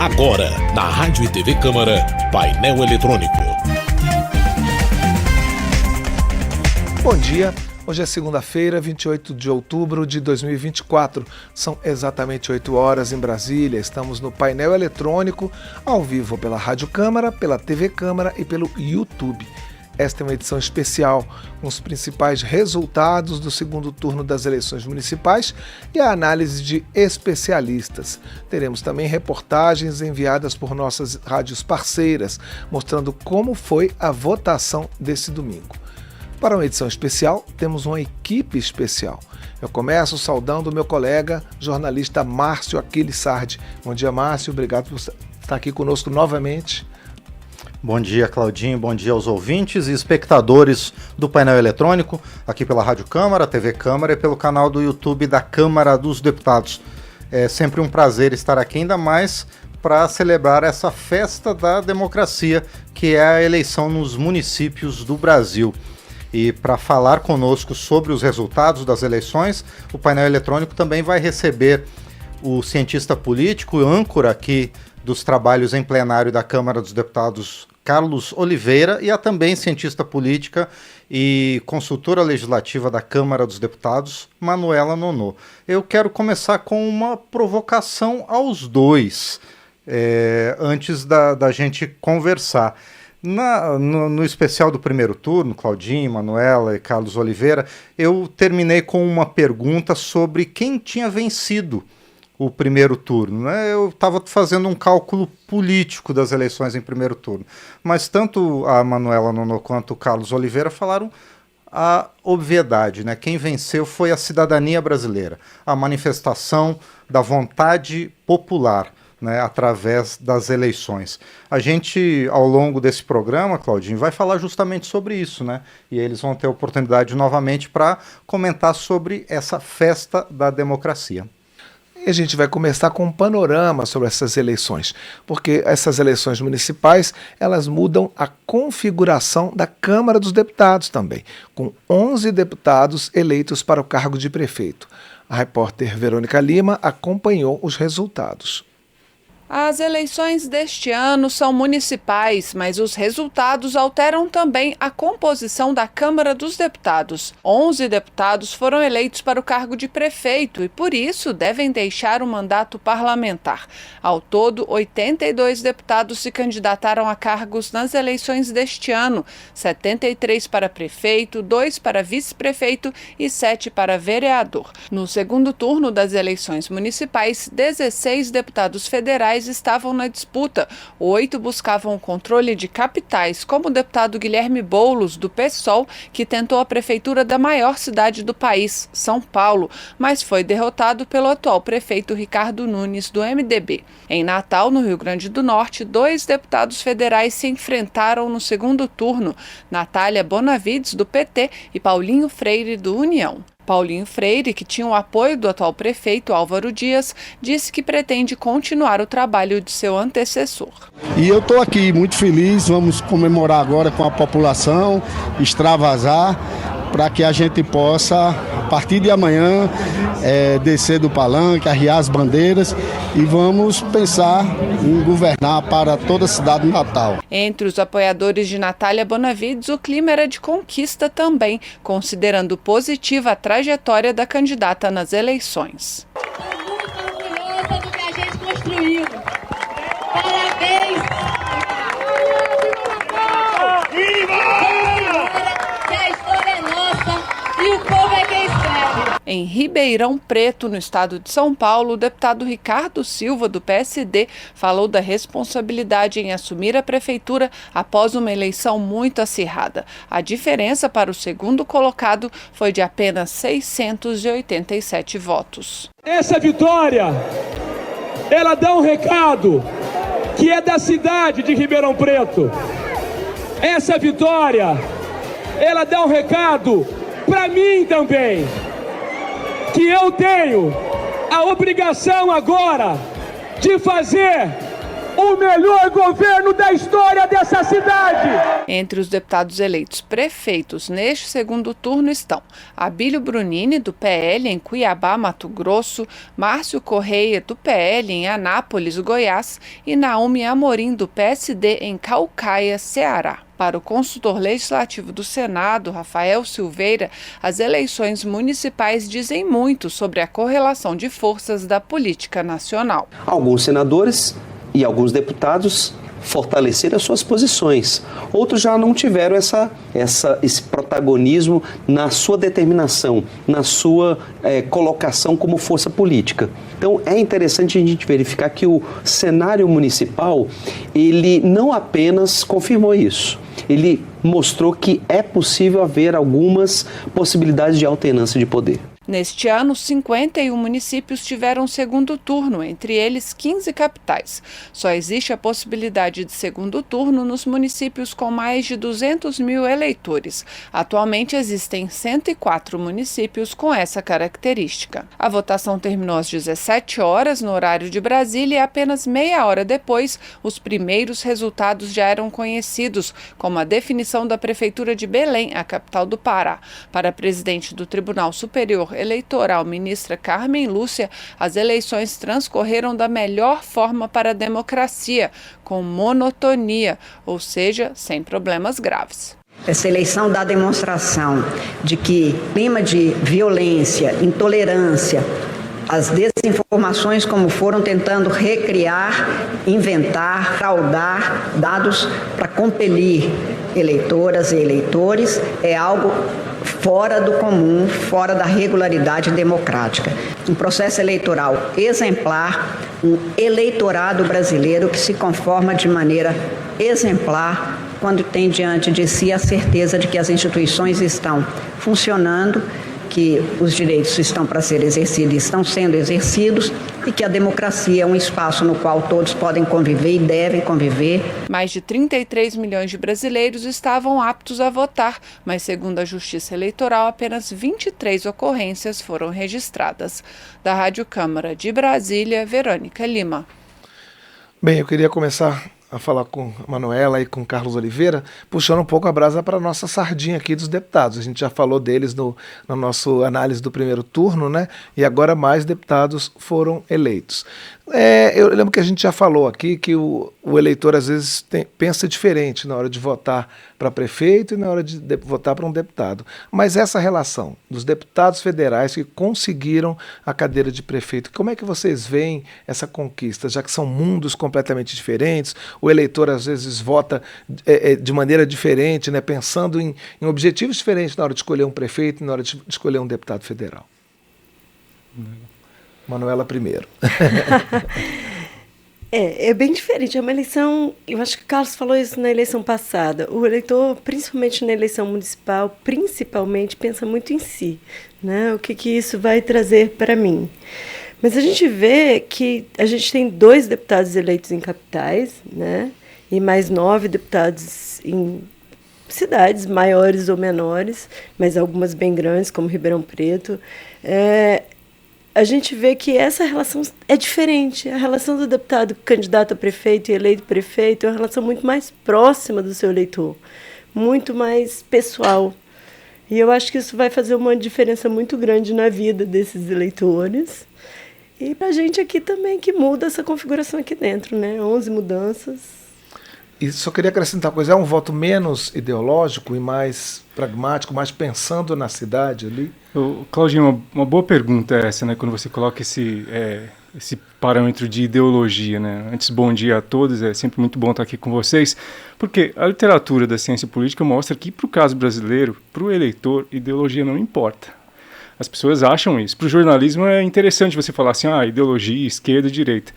Agora, na Rádio e TV Câmara, Painel Eletrônico. Bom dia, hoje é segunda-feira, 28 de outubro de 2024. São exatamente 8 horas em Brasília. Estamos no Painel Eletrônico, ao vivo pela Rádio Câmara, pela TV Câmara e pelo YouTube. Esta é uma edição especial com os principais resultados do segundo turno das eleições municipais e a análise de especialistas. Teremos também reportagens enviadas por nossas rádios parceiras, mostrando como foi a votação desse domingo. Para uma edição especial, temos uma equipe especial. Eu começo saudando o meu colega, jornalista Márcio Aquiles Sardi. Bom dia, Márcio. Obrigado por estar aqui conosco novamente. Bom dia, Claudinho. Bom dia aos ouvintes e espectadores do Painel Eletrônico, aqui pela Rádio Câmara, TV Câmara e pelo canal do YouTube da Câmara dos Deputados. É sempre um prazer estar aqui, ainda mais para celebrar essa festa da democracia, que é a eleição nos municípios do Brasil. E para falar conosco sobre os resultados das eleições, o Painel Eletrônico também vai receber o cientista político e âncora aqui dos trabalhos em plenário da Câmara dos Deputados, Carlos Oliveira, e a também cientista política e consultora legislativa da Câmara dos Deputados, Manuela Nonô. Eu quero começar com uma provocação aos dois, antes da gente conversar. No especial do primeiro turno, Claudinho, Manuela e Carlos Oliveira, eu terminei com uma pergunta sobre quem tinha vencido o primeiro turno, né? Eu estava fazendo um cálculo político das eleições em primeiro turno, mas tanto a Manuela Nonô quanto o Carlos Oliveira falaram a obviedade, né? Quem venceu foi a cidadania brasileira, a manifestação da vontade popular, né, através das eleições. A gente, ao longo desse programa, Claudinho, vai falar justamente sobre isso, né? E eles vão ter oportunidade novamente para comentar sobre essa festa da democracia. E a gente vai começar com um panorama sobre essas eleições, porque essas eleições municipais, elas mudam a configuração da Câmara dos Deputados também, com 11 deputados eleitos para o cargo de prefeito. A repórter Verônica Lima acompanhou os resultados. As eleições deste ano são municipais, mas os resultados alteram também a composição da Câmara dos Deputados. 11 deputados foram eleitos para o cargo de prefeito e, por isso, devem deixar o mandato parlamentar. Ao todo, 82 deputados se candidataram a cargos nas eleições deste ano, 73 para prefeito, 2 para vice-prefeito e 7 para vereador. No segundo turno das eleições municipais, 16 deputados federais estavam na disputa. 8 buscavam o controle de capitais, como o deputado Guilherme Boulos, do PSOL, que tentou a prefeitura da maior cidade do país, São Paulo, mas foi derrotado pelo atual prefeito Ricardo Nunes, do MDB. Em Natal, no Rio Grande do Norte, 2 deputados federais se enfrentaram no segundo turno, Natália Bonavides, do PT, e Paulinho Freire, do União. Paulinho Freire, que tinha o apoio do atual prefeito Álvaro Dias, disse que pretende continuar o trabalho de seu antecessor. E eu estou aqui muito feliz, vamos comemorar agora com a população, extravasar, para que a gente possa, a partir de amanhã, descer do palanque, arriar as bandeiras e vamos pensar em governar para toda a cidade de Natal. Entre os apoiadores de Natália Bonavides, o clima era de conquista também, considerando positiva a trajetória da candidata nas eleições. Estou muito orgulhosa do que a gente construiu. Parabéns! Que a história é nossa e o povo é quem escreve. Em Ribeirão Preto, no estado de São Paulo, o deputado Ricardo Silva, do PSD, falou da responsabilidade em assumir a prefeitura após uma eleição muito acirrada. A diferença para o segundo colocado foi de apenas 687 votos. Essa vitória, ela dá um recado que é da cidade de Ribeirão Preto. Essa vitória, ela dá um recado para mim também, que eu tenho a obrigação agora de fazer o melhor governo da história dessa cidade. Entre os deputados eleitos prefeitos neste segundo turno estão Abílio Brunini, do PL, em Cuiabá, Mato Grosso, Márcio Correia, do PL, em Anápolis, Goiás, e Naomi Amorim, do PSD, em Caucaia, Ceará. Para o consultor legislativo do Senado, Rafael Silveira, as eleições municipais dizem muito sobre a correlação de forças da política nacional. Alguns senadores e alguns deputados fortaleceram as suas posições. Outros já não tiveram esse protagonismo na sua determinação, na sua colocação como força política. Então é interessante a gente verificar que o cenário municipal, ele não apenas confirmou isso, ele mostrou que é possível haver algumas possibilidades de alternância de poder. Neste ano, 51 municípios tiveram segundo turno, entre eles 15 capitais. Só existe a possibilidade de segundo turno nos municípios com mais de 200 mil eleitores. Atualmente existem 104 municípios com essa característica. A votação terminou às 17 horas no horário de Brasília e apenas meia hora depois, os primeiros resultados já eram conhecidos, como a definição da Prefeitura de Belém, a capital do Pará. Para a presidente do Tribunal Superior Eleitoral, ministra Carmen Lúcia, as eleições transcorreram da melhor forma para a democracia, com monotonia, ou seja, sem problemas graves. Essa eleição dá demonstração de que clima de violência, intolerância, as desinformações como foram tentando recriar, inventar, fraudar dados para compelir eleitoras e eleitores, é algo fora do comum, fora da regularidade democrática. Um processo eleitoral exemplar, um eleitorado brasileiro que se conforma de maneira exemplar quando tem diante de si a certeza de que as instituições estão funcionando, que os direitos estão para ser exercidos e estão sendo exercidos e que a democracia é um espaço no qual todos podem conviver e devem conviver. Mais de 33 milhões de brasileiros estavam aptos a votar, mas segundo a Justiça Eleitoral, apenas 23 ocorrências foram registradas. Da Rádio Câmara de Brasília, Verônica Lima. Bem, eu queria começar a falar com a Manuela e com o Carlos Oliveira, puxando um pouco a brasa para a nossa sardinha aqui dos deputados. A gente já falou deles na nossa análise do primeiro turno, né? E agora mais deputados foram eleitos. Eu lembro que a gente já falou aqui que o eleitor às vezes pensa diferente na hora de votar para prefeito e na hora de votar para um deputado. Mas essa relação dos deputados federais que conseguiram a cadeira de prefeito, como é que vocês veem essa conquista? Já que são mundos completamente diferentes, o eleitor às vezes vota de maneira diferente, né, pensando em objetivos diferentes na hora de escolher um prefeito e na hora de escolher um deputado federal. Manuela primeiro. É bem diferente. É uma eleição, eu acho que o Carlos falou isso na eleição passada. O eleitor, principalmente na eleição municipal, pensa muito em si, né? O que isso vai trazer para mim. Mas a gente vê que a gente tem 2 deputados eleitos em capitais, né? E mais 9 deputados em cidades maiores ou menores, mas algumas bem grandes, como Ribeirão Preto. A gente vê que essa relação é diferente. A relação do deputado candidato a prefeito e eleito prefeito é uma relação muito mais próxima do seu eleitor, muito mais pessoal. E eu acho que isso vai fazer uma diferença muito grande na vida desses eleitores. E para a gente aqui também, que muda essa configuração aqui dentro, né? 11 mudanças. E só queria acrescentar uma coisa, é um voto menos ideológico e mais pragmático, mais pensando na cidade ali? Claudinho, uma boa pergunta é essa, né? Quando você coloca esse parâmetro de ideologia, né? Antes, bom dia a todos, é sempre muito bom estar aqui com vocês, porque a literatura da ciência política mostra que, para o caso brasileiro, para o eleitor, ideologia não importa. As pessoas acham isso. Para o jornalismo é interessante você falar assim, ideologia, esquerda e direita.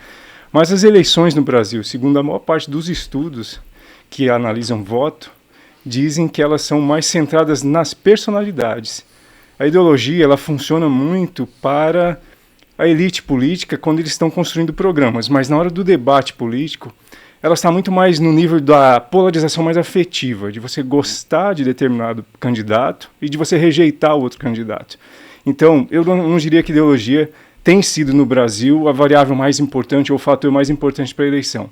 Mas as eleições no Brasil, segundo a maior parte dos estudos que analisam voto, dizem que elas são mais centradas nas personalidades. A ideologia ela funciona muito para a elite política quando eles estão construindo programas, mas na hora do debate político, ela está muito mais no nível da polarização mais afetiva, de você gostar de determinado candidato e de você rejeitar o outro candidato. Então, eu não diria que ideologia tem sido no Brasil a variável mais importante ou o fator mais importante para a eleição.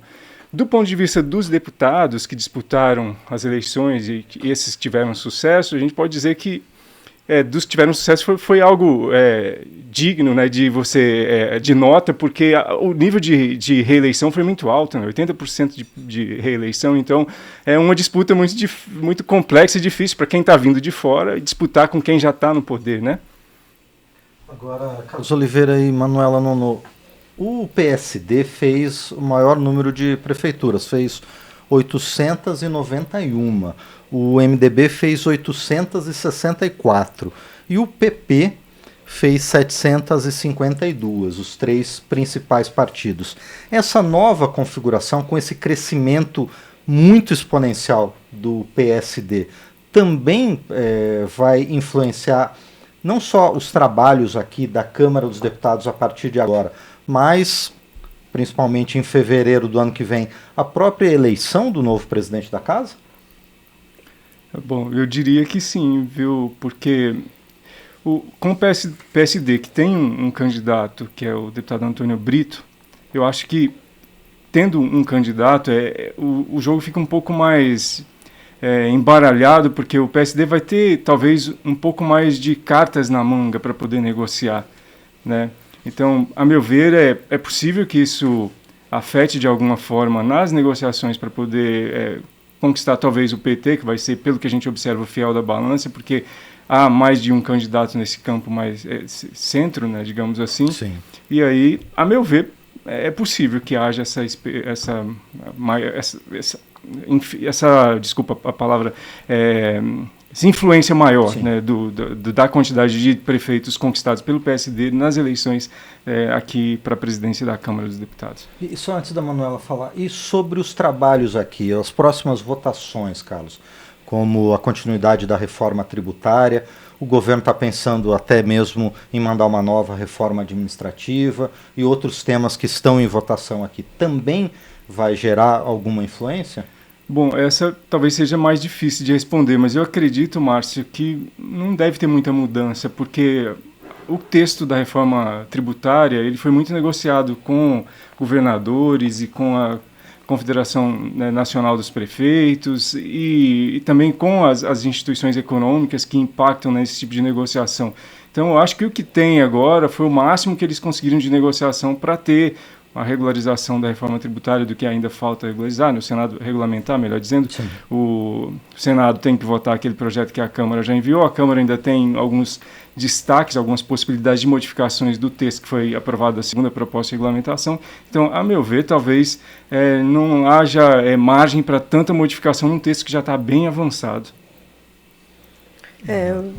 Do ponto de vista dos deputados que disputaram as eleições e esses que tiveram sucesso, a gente pode dizer que dos que tiveram sucesso foi algo digno, né, de nota, porque o nível de reeleição foi muito alto, né, 80% de reeleição, então é uma disputa muito complexa e difícil para quem está vindo de fora disputar com quem já está no poder, né? Agora, Carlos Oliveira e Manuela Nono, o PSD fez o maior número de prefeituras, fez 891. O MDB fez 864. E o PP fez 752, os três principais partidos. Essa nova configuração, com esse crescimento muito exponencial do PSD, também vai influenciar não só os trabalhos aqui da Câmara dos Deputados a partir de agora, mas, principalmente em fevereiro do ano que vem, a própria eleição do novo presidente da Casa? Bom, eu diria que sim, viu? Porque com o PSD, que tem um candidato, que é o deputado Antônio Brito, eu acho que, tendo um candidato, o jogo fica um pouco mais embaralhado, porque o PSD vai ter, talvez, um pouco mais de cartas na manga para poder negociar, né? Então, a meu ver, é possível que isso afete de alguma forma nas negociações para poder conquistar talvez o PT, que vai ser, pelo que a gente observa, o fiel da balança, porque há mais de um candidato nesse campo mais centro, né, digamos assim. Sim. E aí, a meu ver, é possível que haja essa desculpa a palavra, essa influência maior, né, da quantidade de prefeitos conquistados pelo PSD nas eleições aqui para a presidência da Câmara dos Deputados. E só antes da Manuela falar, e sobre os trabalhos aqui, as próximas votações, Carlos, como a continuidade da reforma tributária, o governo está pensando até mesmo em mandar uma nova reforma administrativa e outros temas que estão em votação aqui, também vai gerar alguma influência? Bom, essa talvez seja mais difícil de responder, mas eu acredito, Márcio, que não deve ter muita mudança, porque o texto da reforma tributária ele foi muito negociado com governadores e com a Confederação, né, Nacional dos Prefeitos e também com as instituições econômicas que impactam nesse tipo de negociação. Então, eu acho que o que tem agora foi o máximo que eles conseguiram de negociação para ter a regularização da reforma tributária, do que ainda falta regularizar, no Senado regulamentar, melhor dizendo. Sim. O Senado tem que votar aquele projeto que a Câmara já enviou, a Câmara ainda tem alguns destaques, algumas possibilidades de modificações do texto que foi aprovado da segunda proposta de regulamentação. Então, a meu ver, talvez não haja margem para tanta modificação num texto que já está bem avançado.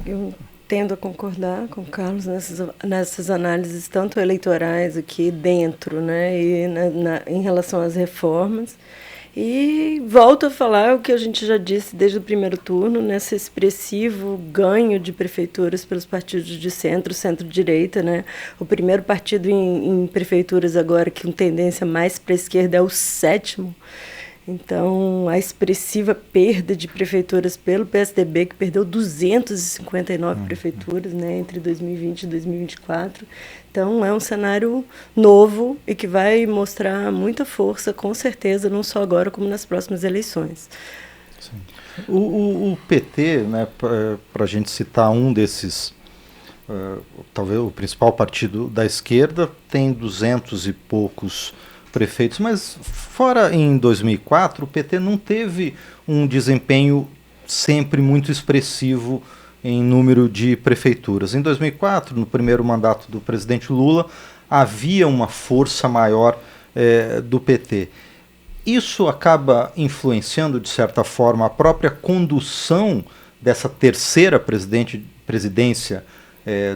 Eu tendo a concordar com o Carlos nessas análises tanto eleitorais aqui dentro, né, e em relação às reformas. E volto a falar o que a gente já disse desde o primeiro turno, nesse expressivo ganho de prefeituras pelos partidos de centro-direita, né? O primeiro partido em prefeituras agora que com tendência mais para a esquerda é o 7º. Então, a expressiva perda de prefeituras pelo PSDB, que perdeu 259 prefeituras, né, entre 2020 e 2024. Então, é um cenário novo e que vai mostrar muita força, com certeza, não só agora, como nas próximas eleições. Sim. O PT, né, para a gente citar um desses, talvez o principal partido da esquerda, tem 200 e poucos prefeitos, mas fora em 2004, o PT não teve um desempenho sempre muito expressivo em número de prefeituras. Em 2004, no primeiro mandato do presidente Lula, havia uma força maior do PT. Isso acaba influenciando, de certa forma, a própria condução dessa terceira presidência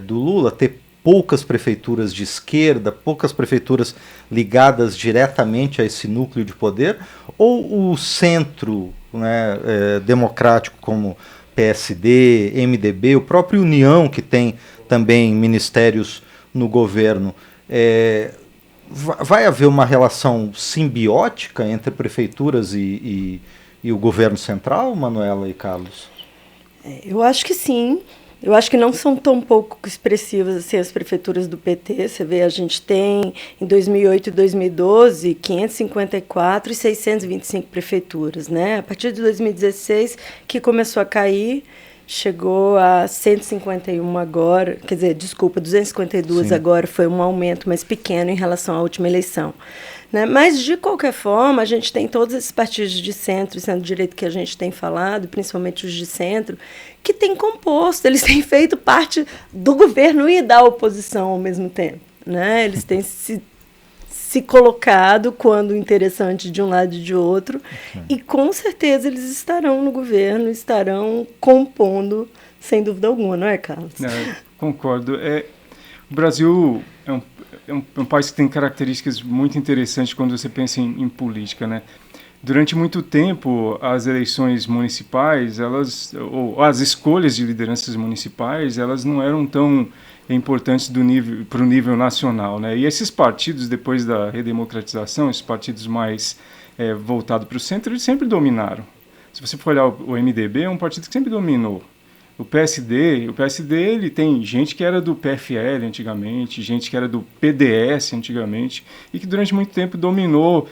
do Lula, ter poucas prefeituras de esquerda, poucas prefeituras ligadas diretamente a esse núcleo de poder, ou o centro, né, democrático como PSD, MDB, o próprio União, que tem também ministérios no governo, vai haver uma relação simbiótica entre prefeituras e o governo central, Manuela e Carlos? Eu acho que sim, Eu acho que não são tão pouco expressivas assim as prefeituras do PT. Você vê, a gente tem em 2008 e 2012 554 e 625 prefeituras, né? A partir de 2016 que começou a cair, chegou a 151 agora, quer dizer, desculpa, 252 agora, foi um aumento mais pequeno em relação à última eleição. Né? Mas, de qualquer forma, a gente tem todos esses partidos de centro e centro-direita que a gente tem falado, principalmente os de centro, que têm composto, eles têm feito parte do governo e da oposição ao mesmo tempo. Né? Eles têm se colocado quando interessante de um lado e de outro, e com certeza eles estarão no governo, estarão compondo, sem dúvida alguma, não é, Carlos? Concordo. O Brasil é um país que tem características muito interessantes quando você pensa em política, né? Durante muito tempo, as eleições municipais, ou as escolhas de lideranças municipais, elas não eram tão importantes para o nível nacional, né? E esses partidos, depois da redemocratização, esses partidos mais voltados para o centro, eles sempre dominaram. Se você for olhar o MDB, é um partido que sempre dominou. O PSD, ele tem gente que era do PFL antigamente, gente que era do PDS antigamente, e que durante muito tempo dominou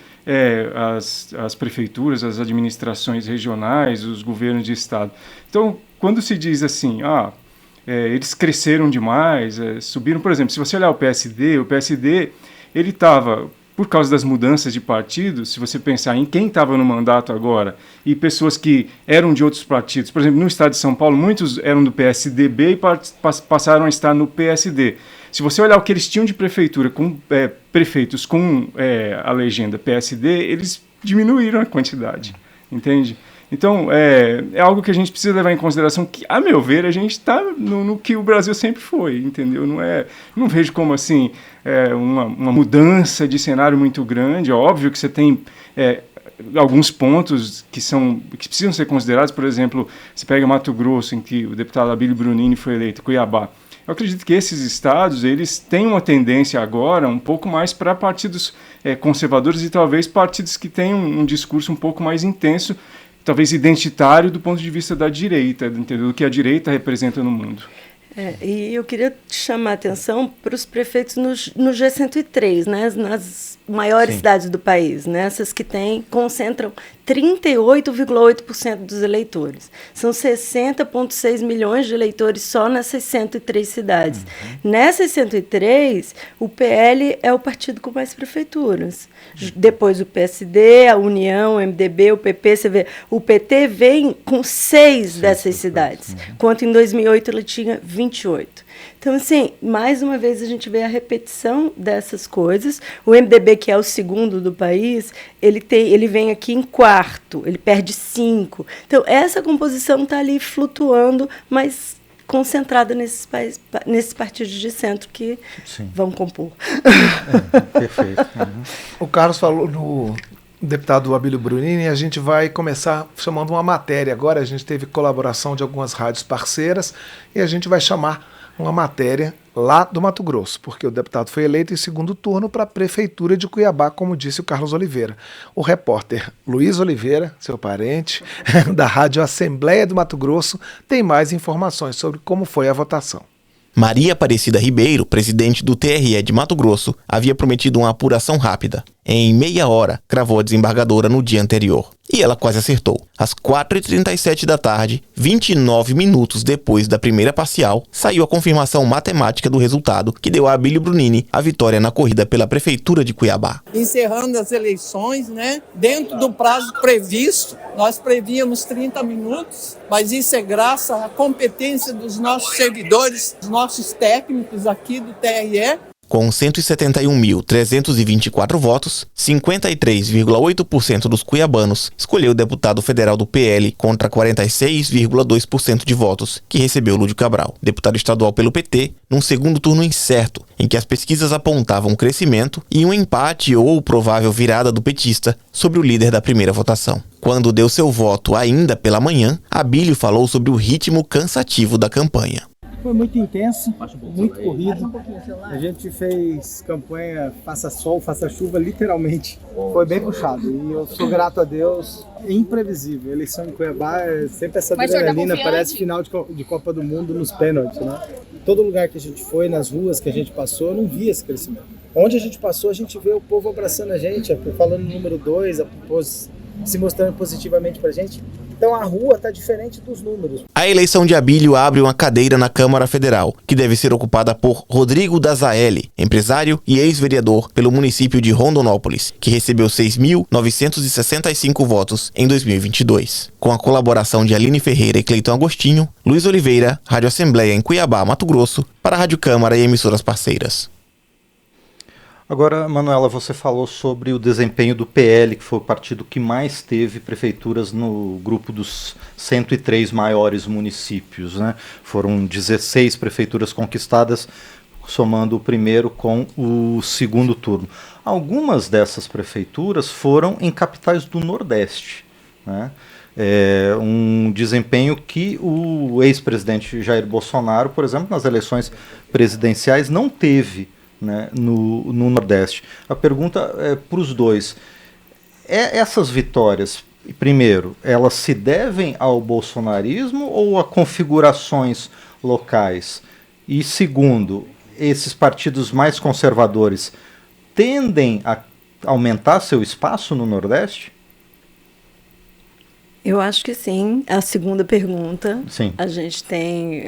as prefeituras, as administrações regionais, os governos de estado. Então, quando se diz assim, eles cresceram demais, subiram, por exemplo, se você olhar o PSD, ele estava, por causa das mudanças de partido, se você pensar em quem estava no mandato agora, e pessoas que eram de outros partidos, por exemplo, no estado de São Paulo, muitos eram do PSDB e passaram a estar no PSD. Se você olhar o que eles tinham de prefeitura, com prefeitos com a legenda PSD, eles diminuíram a quantidade, entende? Então, é algo que a gente precisa levar em consideração que, a meu ver, a gente está no que o Brasil sempre foi, entendeu? Não vejo como, assim, uma mudança de cenário muito grande. É óbvio que você tem alguns pontos que precisam ser considerados. Por exemplo, você pega Mato Grosso, em que o deputado Abílio Brunini foi eleito, Cuiabá. Eu acredito que esses estados, eles têm uma tendência agora um pouco mais para partidos conservadores e talvez partidos que têm um discurso um pouco mais intenso, talvez identitário do ponto de vista da direita, entendeu? Do que a direita representa no mundo. E eu queria chamar a atenção para os prefeitos no G103, né? Nas maiores cidades do país, né? Essas que concentram 38,8% dos eleitores. São 60,6 milhões de eleitores só nessas 103 cidades. Nessas 103, o PL é o partido com mais prefeituras. Depois o PSD, a União, o MDB, o PP, você vê, o PT vem com 6 dessas cidades, enquanto em 2008 ele tinha 28. Então, assim, mais uma vez a gente vê a repetição dessas coisas. O MDB, que é o segundo do país, ele vem aqui em quarto, ele perde 5. Então, essa composição está ali flutuando, mas concentrada nesses partidos de centro que vão compor. Perfeito. O Carlos falou no deputado Abílio Brunini, e a gente vai começar chamando uma matéria. Agora a gente teve colaboração de algumas rádios parceiras e a gente vai chamar uma matéria lá do Mato Grosso, porque o deputado foi eleito em segundo turno para a Prefeitura de Cuiabá, como disse o Carlos Oliveira. O repórter Luiz Oliveira, seu parente, da Rádio Assembleia do Mato Grosso, tem mais informações sobre como foi a votação. Maria Aparecida Ribeiro, presidente do TRE de Mato Grosso, havia prometido uma apuração rápida. Em meia hora, cravou a desembargadora no dia anterior. E ela quase acertou. Às 4h37 da tarde, 29 minutos depois da primeira parcial, saiu a confirmação matemática do resultado que deu a Abílio Brunini a vitória na corrida pela Prefeitura de Cuiabá. Encerrando as eleições, né? Dentro do prazo previsto, nós prevíamos 30 minutos, mas isso é graças à competência dos nossos servidores, dos nossos técnicos aqui do TRE. Com 171.324 votos, 53,8% dos cuiabanos escolheu o deputado federal do PL contra 46,2% de votos que recebeu Lúdio Cabral, deputado estadual pelo PT, num segundo turno incerto, em que as pesquisas apontavam um crescimento e um empate ou provável virada do petista sobre o líder da primeira votação. Quando deu seu voto ainda pela manhã, Abílio falou sobre o ritmo cansativo da campanha. Foi muito intenso, muito corrido. A gente fez campanha faça sol, faça chuva, literalmente. Foi bem puxado e eu sou grato a Deus. É imprevisível. A eleição em Cuiabá é sempre essa adrenalina, parece final de Copa do Mundo nos pênaltis, né? Todo lugar que a gente foi, nas ruas que a gente passou, eu não via esse crescimento. Onde a gente passou, a gente vê o povo abraçando a gente, falando no número 2, se mostrando positivamente pra gente. Então a rua está diferente dos números. A eleição de Abílio abre uma cadeira na Câmara Federal, que deve ser ocupada por Rodrigo Dazaeli, empresário e ex-vereador pelo município de Rondonópolis, que recebeu 6.965 votos em 2022. Com a colaboração de Aline Ferreira e Cleiton Agostinho, Luiz Oliveira, Rádio Assembleia em Cuiabá, Mato Grosso, para a Rádio Câmara e emissoras parceiras. Agora, Manuela, você falou sobre o desempenho do PL, que foi o partido que mais teve prefeituras no grupo dos 103 maiores municípios, né? Foram 16 prefeituras conquistadas, somando o primeiro com o segundo turno. Algumas dessas prefeituras foram em capitais do Nordeste, né? Um desempenho que o ex-presidente Jair Bolsonaro, por exemplo, nas eleições presidenciais não teve, né, no Nordeste. A pergunta é para os dois. Essas vitórias, primeiro, elas se devem ao bolsonarismo ou a configurações locais? E segundo, esses partidos mais conservadores tendem a aumentar seu espaço no Nordeste? Eu acho que sim. A segunda pergunta. Sim. A gente tem...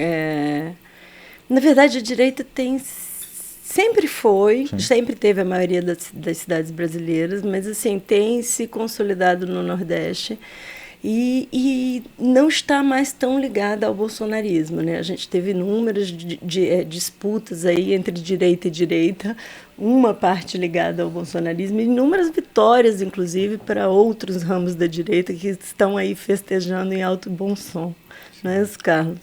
Na verdade, a direita sempre teve a maioria das cidades brasileiras, mas assim, tem se consolidado no Nordeste e não está mais tão ligada ao bolsonarismo, né? A gente teve inúmeras disputas aí entre direita e direita, uma parte ligada ao bolsonarismo, e inúmeras vitórias, inclusive, para outros ramos da direita que estão aí festejando em alto e bom som. Não é isso, Carlos?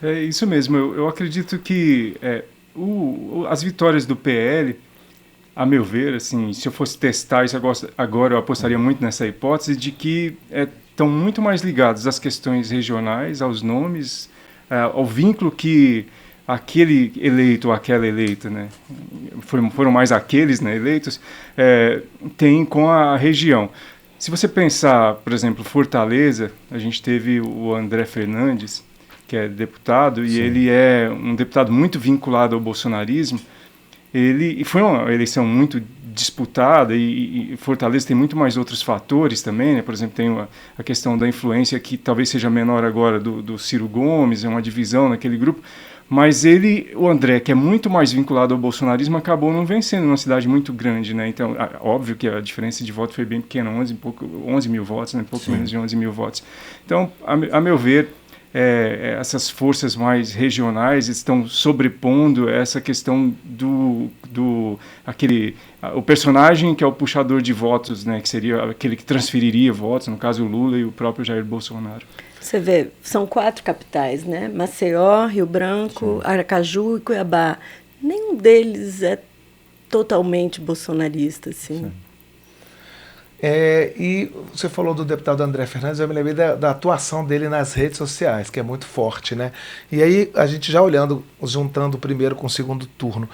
É isso mesmo. Eu acredito que as vitórias do PL, a meu ver, assim, se eu fosse testar isso agora, eu apostaria muito nessa hipótese de que estão muito mais ligados às questões regionais, aos nomes, ao vínculo que aquele eleito ou aquela eleita, né, foram mais aqueles, né, eleitos, tem com a região. Se você pensar, por exemplo, Fortaleza, a gente teve o André Fernandes, que é deputado, e ele é um deputado muito vinculado ao bolsonarismo. E foi uma eleição muito disputada, e Fortaleza tem muito mais outros fatores também, né? Por exemplo, tem a questão da influência, que talvez seja menor agora, do Ciro Gomes, é uma divisão naquele grupo, mas o André, que é muito mais vinculado ao bolsonarismo, acabou não vencendo numa cidade muito grande, né? Então, óbvio que a diferença de voto foi bem pequena, 11 mil votos, né? Pouco menos de 11 mil votos. Então, a meu ver, essas forças mais regionais estão sobrepondo essa questão o personagem que é o puxador de votos, né, que seria aquele que transferiria votos, no caso o Lula e o próprio Jair Bolsonaro. Você vê, são 4 capitais, né? Maceió, Rio Branco, Aracaju e Cuiabá. Nenhum deles é totalmente bolsonarista, assim. Sim. E você falou do deputado André Fernandes, eu me lembrei da atuação dele nas redes sociais, que é muito forte, né? E aí, a gente já juntando o primeiro com o segundo turno,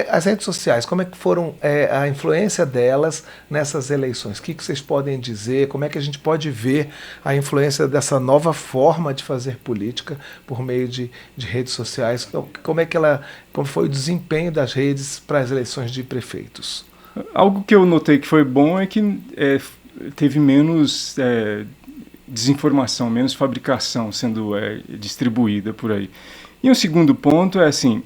as redes sociais, como é que foram a influência delas nessas eleições? O que vocês podem dizer? Como é que a gente pode ver a influência dessa nova forma de fazer política por meio de redes sociais? Como foi o desempenho das redes para as eleições de prefeitos? Algo que eu notei que foi bom é que teve menos desinformação, menos fabricação sendo distribuída por aí. E um segundo ponto é assim,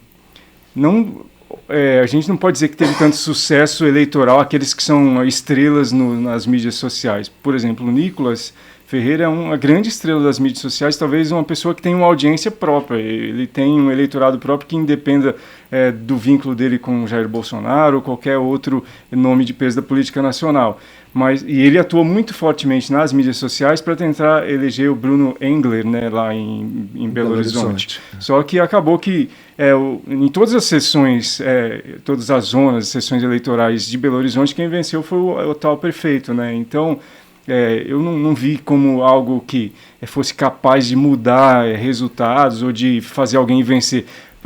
a gente não pode dizer que teve tanto sucesso eleitoral aqueles que são estrelas nas mídias sociais. Por exemplo, o Nicolas Ferreira é uma grande estrela das mídias sociais, talvez uma pessoa que tem uma audiência própria, ele tem um eleitorado próprio que independa do vínculo dele com Jair Bolsonaro ou qualquer outro nome de peso da política nacional. E ele atua muito fortemente nas mídias sociais para tentar eleger o Bruno Engler, né, lá em Belo Horizonte. Só que acabou que em todas as sessões, todas as zonas, sessões eleitorais de Belo Horizonte, quem venceu foi o tal prefeito, né? Então, eu não vi como algo que fosse capaz de mudar resultados ou de fazer alguém vencer.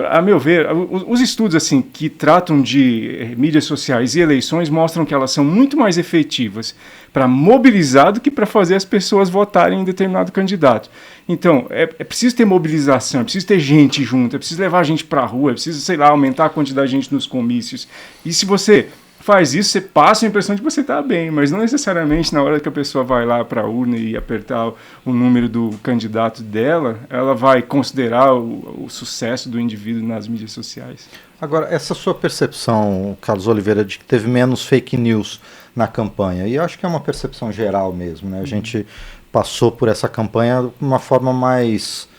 A meu ver, os estudos assim, que tratam de mídias sociais e eleições mostram que elas são muito mais efetivas para mobilizar do que para fazer as pessoas votarem em determinado candidato. Então, é preciso ter mobilização, é preciso ter gente junto, é preciso levar a gente para a rua, é preciso, sei lá, aumentar a quantidade de gente nos comícios. E se você faz isso, você passa a impressão de que você está bem, mas não necessariamente na hora que a pessoa vai lá para a urna e apertar o número do candidato dela, ela vai considerar o sucesso do indivíduo nas mídias sociais. Agora, essa sua percepção, Carlos Oliveira, de que teve menos fake news na campanha, e eu acho que é uma percepção geral mesmo, né? A gente passou por essa campanha de uma forma mais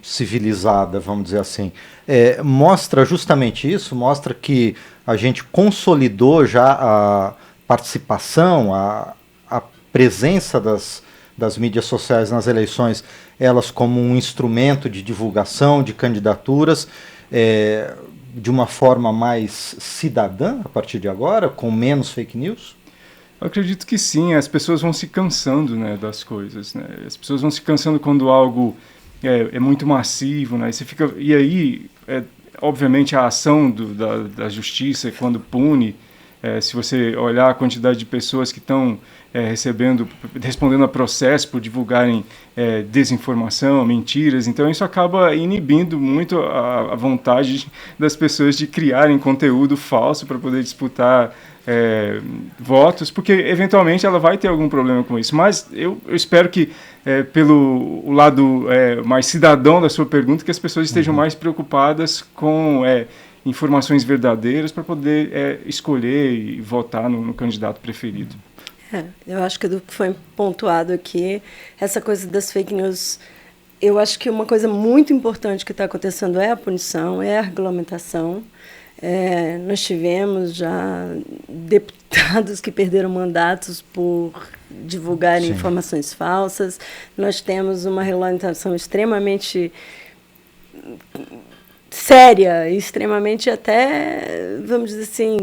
civilizada, vamos dizer assim. Mostra justamente isso, mostra que a gente consolidou já a participação, a presença das mídias sociais nas eleições, elas como um instrumento de divulgação de candidaturas, de uma forma mais cidadã a partir de agora, com menos fake news? Eu acredito que sim, as pessoas vão se cansando, né, das coisas, né? As pessoas vão se cansando quando algo é muito massivo, né? E aí, obviamente, a ação da justiça, quando pune, se você olhar a quantidade de pessoas que estão respondendo a processo por divulgarem desinformação, mentiras, então isso acaba inibindo muito a vontade das pessoas de criarem conteúdo falso para poder disputar votos, porque eventualmente ela vai ter algum problema com isso. Mas eu espero que, pelo lado mais cidadão da sua pergunta, que as pessoas estejam mais preocupadas com informações verdadeiras para poder escolher e votar no candidato preferido. Eu acho que do que foi pontuado aqui, essa coisa das fake news, eu acho que uma coisa muito importante que está acontecendo é a punição, é a regulamentação. Nós tivemos já deputados que perderam mandatos por divulgarem informações falsas. Nós temos uma regulamentação extremamente séria, extremamente até, vamos dizer assim,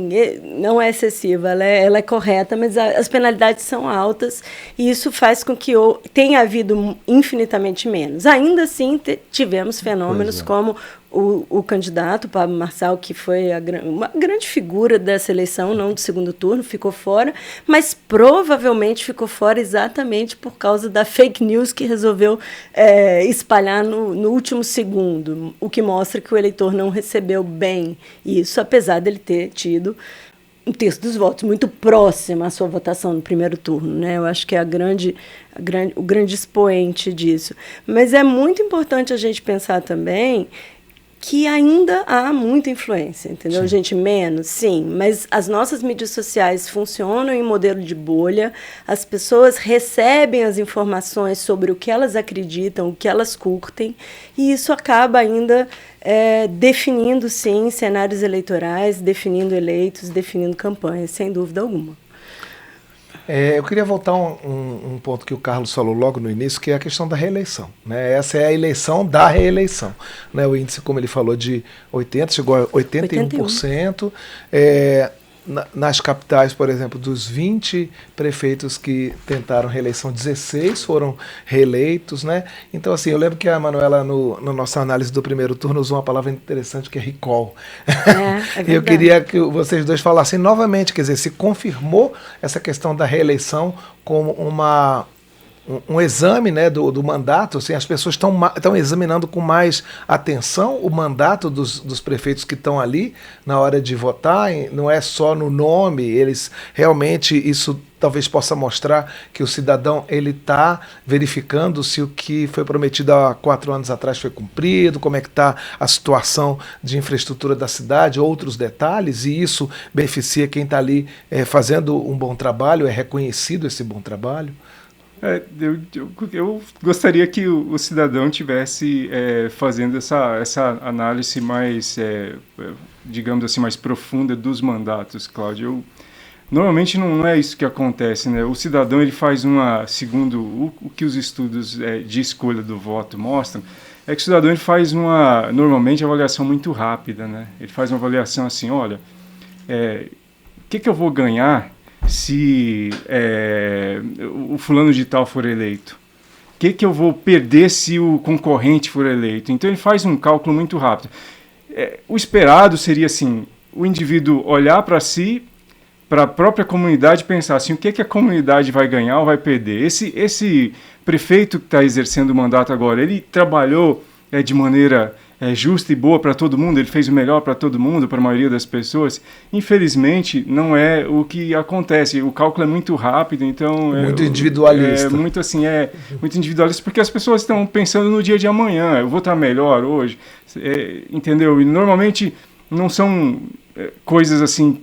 não é excessiva, ela é correta, mas as penalidades são altas e isso faz com que tenha havido infinitamente menos. Ainda assim, tivemos fenômenos como o candidato, Pablo Marçal, que foi uma grande figura dessa eleição, não do segundo turno, ficou fora, mas provavelmente ficou fora exatamente por causa da fake news que resolveu espalhar no último segundo, o que mostra que o eleitor não recebeu bem isso, apesar dele ter tido um terço dos votos muito próximo à sua votação no primeiro turno, né? Eu acho que é o grande expoente disso. Mas é muito importante a gente pensar também que ainda há muita influência, entendeu? Gente, menos, sim, mas as nossas mídias sociais funcionam em modelo de bolha, as pessoas recebem as informações sobre o que elas acreditam, o que elas curtem, e isso acaba ainda definindo, sim, cenários eleitorais, definindo eleitos, definindo campanhas, sem dúvida alguma. Eu queria voltar um ponto que o Carlos falou logo no início, que é a questão da reeleição, né? Essa é a eleição da reeleição, né? O índice, como ele falou, de 80%, chegou a 81%. Nas capitais, por exemplo, dos 20 prefeitos que tentaram reeleição, 16 foram reeleitos, né? Então, assim, eu lembro que a Manuela, na nossa análise do primeiro turno, usou uma palavra interessante que é recall. E eu queria que vocês dois falassem novamente, quer dizer, se confirmou essa questão da reeleição como um exame, né, do mandato, assim, as pessoas estão examinando com mais atenção o mandato dos prefeitos que estão ali na hora de votar, não é só no nome, eles realmente, isso talvez possa mostrar que o cidadão ele está verificando se o que foi prometido há 4 anos atrás foi cumprido, como é que está a situação de infraestrutura da cidade, outros detalhes, e isso beneficia quem está ali fazendo um bom trabalho, é reconhecido esse bom trabalho. Eu gostaria que o cidadão tivesse fazendo essa análise mais, digamos assim, mais profunda dos mandatos, Cláudio. Normalmente não é isso que acontece, né? O cidadão ele faz segundo o que os estudos de escolha do voto mostram, é que o cidadão ele faz normalmente, avaliação muito rápida, né? Ele faz uma avaliação assim, olha, o que eu vou ganhar se o fulano de tal for eleito? O que eu vou perder se o concorrente for eleito? Então ele faz um cálculo muito rápido. O esperado seria assim, o indivíduo olhar para si, para a própria comunidade, pensar assim, o que a comunidade vai ganhar ou vai perder? Esse prefeito que está exercendo o mandato agora, ele trabalhou de maneira justa e boa para todo mundo, ele fez o melhor para todo mundo, para a maioria das pessoas? Infelizmente, não é o que acontece. O cálculo é muito rápido, então... Muito individualista. Muito individualista, porque as pessoas estão pensando no dia de amanhã, eu vou estar melhor hoje, entendeu? E normalmente não são coisas assim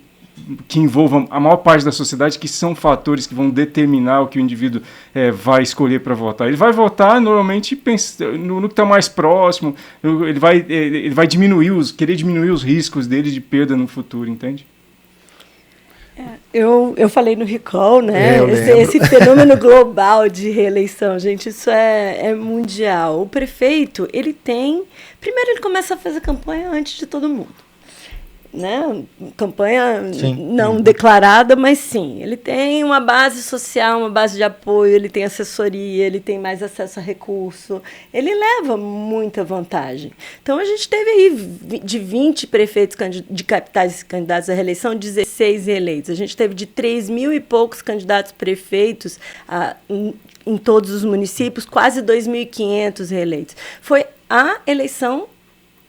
que envolvam a maior parte da sociedade, que são fatores que vão determinar o que o indivíduo vai escolher para votar. Ele vai votar normalmente no que está mais próximo, ele vai querer diminuir os riscos dele de perda no futuro, entende? Eu falei no Recall, né? Esse fenômeno global de reeleição, gente, isso é mundial. O prefeito, primeiro ele começa a fazer campanha antes de todo mundo. Né? Campanha não declarada, mas sim, ele tem uma base social, uma base de apoio, ele tem assessoria, ele tem mais acesso a recurso, ele leva muita vantagem. Então a gente teve aí de 20 prefeitos de capitais candidatos à reeleição, 16 reeleitos. A gente teve de 3.000 e poucos candidatos prefeitos em todos os municípios, quase 2.500 reeleitos. Foi a eleição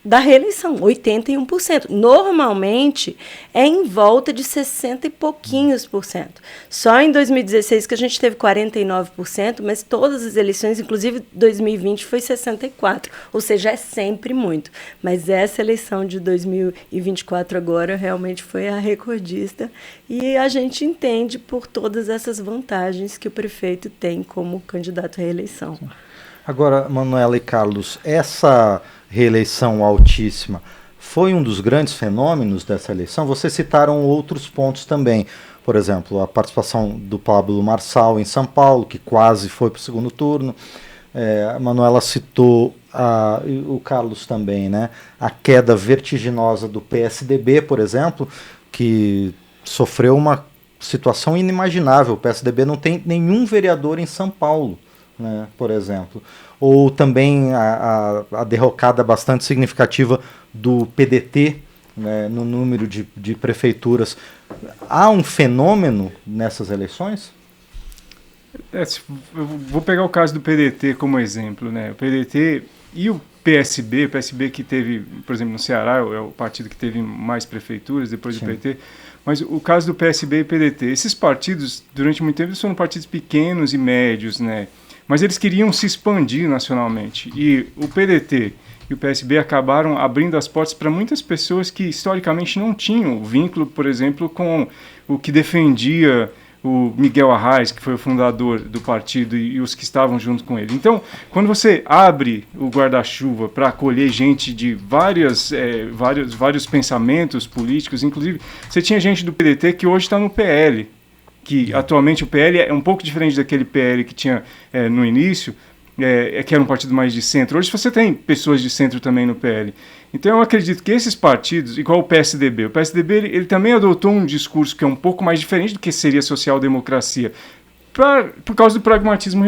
da reeleição, 81%. Normalmente, é em volta de 60 e pouquinhos %. Só em 2016 que a gente teve 49%, mas todas as eleições, inclusive 2020, foi 64%. Ou seja, é sempre muito. Mas essa eleição de 2024 agora realmente foi a recordista e a gente entende por todas essas vantagens que o prefeito tem como candidato à reeleição. Agora, Manuela e Carlos, essa reeleição altíssima foi um dos grandes fenômenos dessa eleição? Vocês citaram outros pontos também. Por exemplo, a participação do Pablo Marçal em São Paulo, que quase foi para o segundo turno. A Manuela citou, o Carlos também, né? A queda vertiginosa do PSDB, por exemplo, que sofreu uma situação inimaginável. O PSDB não tem nenhum vereador em São Paulo, né, por exemplo. Ou também a derrocada bastante significativa do PDT, né, no número de prefeituras. Há um fenômeno nessas eleições? Eu vou pegar o caso do PDT como exemplo, né? O PDT e o PSB que teve, por exemplo, no Ceará, é o partido que teve mais prefeituras depois do PT, mas o caso do PSB e PDT, esses partidos, durante muito tempo, foram partidos pequenos e médios, né? Mas eles queriam se expandir nacionalmente. E o PDT e o PSB acabaram abrindo as portas para muitas pessoas que historicamente não tinham vínculo, por exemplo, com o que defendia o Miguel Arraes, que foi o fundador do partido, e os que estavam junto com ele. Então, quando você abre o guarda-chuva para acolher gente de vários pensamentos políticos, inclusive, você tinha gente do PDT que hoje está no PL, que atualmente o PL é um pouco diferente daquele PL que tinha no início, que era um partido mais de centro. Hoje você tem pessoas de centro também no PL. Então eu acredito que esses partidos, igual o PSDB ele também adotou um discurso que é um pouco mais diferente do que seria social-democracia, por causa do pragmatismo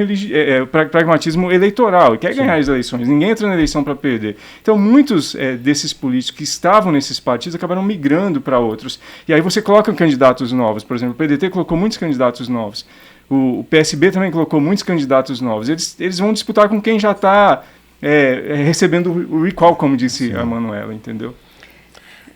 eleitoral, e quer ganhar as eleições, ninguém entra na eleição para perder. Então muitos desses políticos que estavam nesses partidos acabaram migrando para outros, e aí você coloca candidatos novos. Por exemplo, o PDT colocou muitos candidatos novos, o PSB também colocou muitos candidatos novos. Eles vão disputar com quem já está recebendo o recall, como disse a Manuela, entendeu?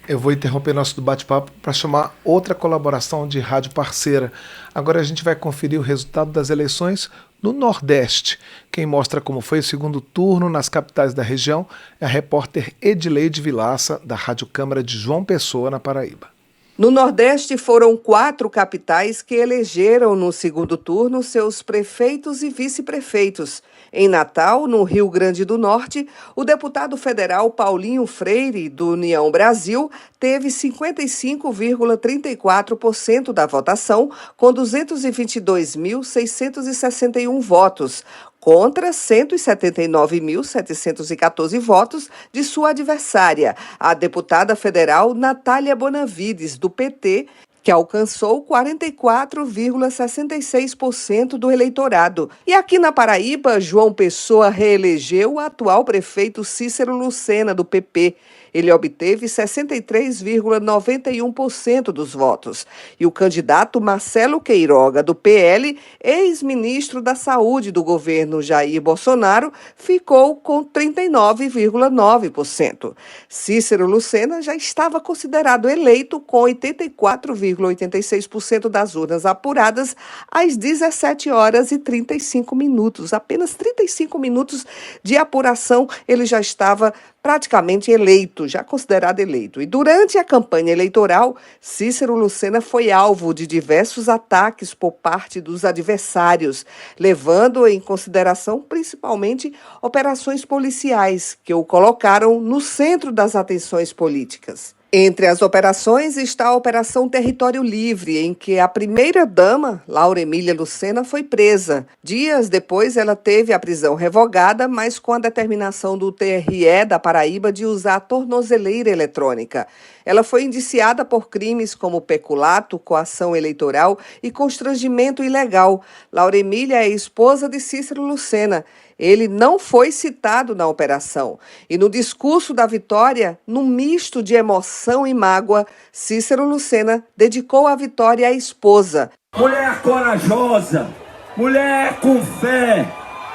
Eu vou interromper nosso bate-papo para chamar outra colaboração de rádio parceira. Agora a gente vai conferir o resultado das eleições no Nordeste. Quem mostra como foi o segundo turno nas capitais da região é a repórter Edileide Vilaça, da Rádio Câmara de João Pessoa, na Paraíba. No Nordeste, foram 4 capitais que elegeram no segundo turno seus prefeitos e vice-prefeitos. Em Natal, no Rio Grande do Norte, o deputado federal Paulinho Freire, do União Brasil, teve 55,34% da votação, com 222.661 votos, contra 179.714 votos de sua adversária, a deputada federal Natália Bonavides, do PT, que alcançou 44,66% do eleitorado. E aqui na Paraíba, João Pessoa reelegeu o atual prefeito Cícero Lucena, do PP. Ele obteve 63,91% dos votos. E o candidato Marcelo Queiroga, do PL, ex-ministro da Saúde do governo Jair Bolsonaro, ficou com 39,9%. Cícero Lucena já estava considerado eleito com 84,86% das urnas apuradas às 17 horas e 35 minutos. Apenas 35 minutos de apuração ele já estava praticamente eleito, já considerado eleito. E durante a campanha eleitoral, Cícero Lucena foi alvo de diversos ataques por parte dos adversários, levando em consideração principalmente operações policiais, que o colocaram no centro das atenções políticas. Entre as operações está a Operação Território Livre, em que a primeira-dama, Laura Emília Lucena, foi presa. Dias depois, ela teve a prisão revogada, mas com a determinação do TRE da Paraíba de usar a tornozeleira eletrônica. Ela foi indiciada por crimes como peculato, coação eleitoral e constrangimento ilegal. Laura Emília é esposa de Cícero Lucena. Ele não foi citado na operação. E no discurso da vitória, num misto de emoção e mágoa, Cícero Lucena dedicou a vitória à esposa. Mulher corajosa, mulher com fé,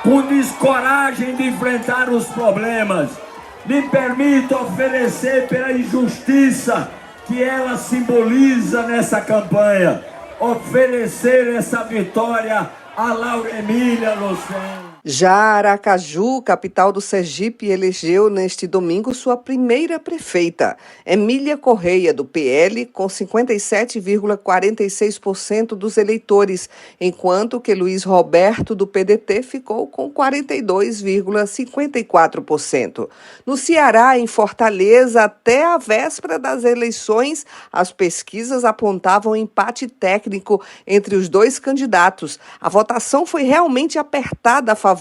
com descoragem de enfrentar os problemas. Me permito oferecer pela injustiça que ela simboliza nessa campanha, oferecer essa vitória a Laura Emília Lucena. Já Aracaju, capital do Sergipe, elegeu neste domingo sua primeira prefeita, Emília Correia, do PL, com 57,46% dos eleitores, enquanto que Luiz Roberto, do PDT, ficou com 42,54%. No Ceará, em Fortaleza, até a véspera das eleições, as pesquisas apontavam empate técnico entre os dois candidatos. A votação foi realmente apertada a favor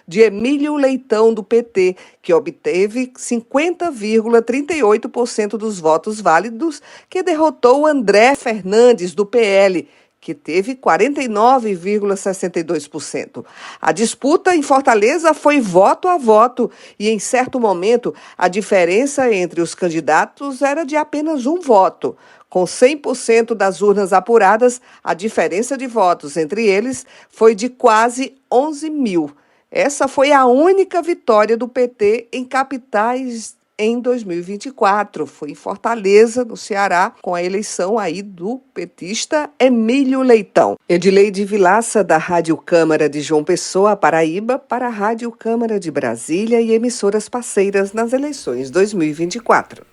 de Emílio Leitão, do PT, que obteve 50,38% dos votos válidos, que derrotou André Fernandes, do PL, que teve 49,62%. A disputa em Fortaleza foi voto a voto e, em certo momento, a diferença entre os candidatos era de apenas um voto. Com 100% das urnas apuradas, a diferença de votos entre eles foi de quase 11 mil. Essa foi a única vitória do PT em capitais em 2024. Foi em Fortaleza, no Ceará, com a eleição aí do petista Emílio Leitão. Edileide Vilaça, da Rádio Câmara de João Pessoa, Paraíba, para a Rádio Câmara de Brasília e emissoras parceiras nas eleições 2024.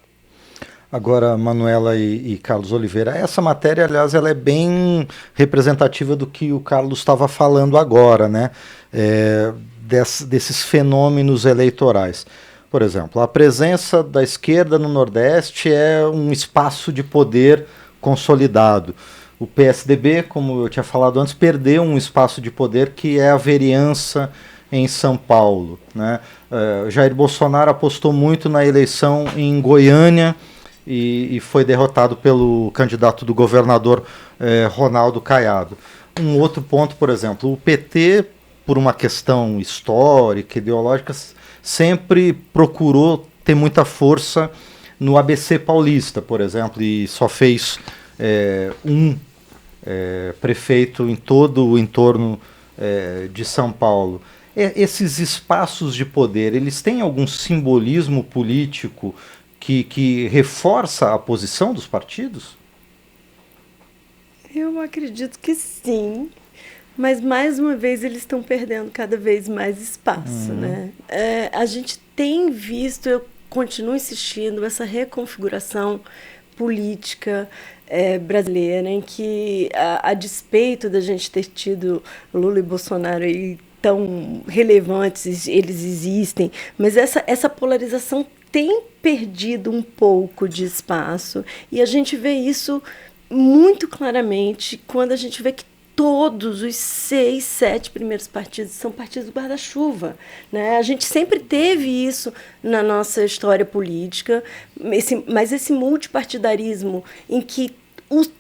Agora, Manuela e Carlos Oliveira, essa matéria, aliás, ela é bem representativa do que o Carlos estava falando agora, né? Desses fenômenos eleitorais. Por exemplo, a presença da esquerda no Nordeste é um espaço de poder consolidado. O PSDB, como eu tinha falado antes, perdeu um espaço de poder que é a vereança em São Paulo, né? Jair Bolsonaro apostou muito na eleição em Goiânia, e foi derrotado pelo candidato do governador Ronaldo Caiado. Um outro ponto, por exemplo, o PT, por uma questão histórica, ideológica, sempre procurou ter muita força no ABC paulista, por exemplo, e só fez prefeito em todo o entorno de São Paulo. Esses espaços de poder, eles têm algum simbolismo político que reforça a posição dos partidos? Eu acredito que sim, mas mais uma vez eles estão perdendo cada vez mais espaço, né? A gente tem visto, eu continuo insistindo, essa reconfiguração política brasileira, em que, a despeito da gente ter tido Lula e Bolsonaro aí tão relevantes, eles existem, mas essa polarização tem perdido um pouco de espaço, e a gente vê isso muito claramente quando a gente vê que todos os 6, 7 primeiros partidos são partidos guarda-chuva, né? A gente sempre teve isso na nossa história política, mas esse multipartidarismo em que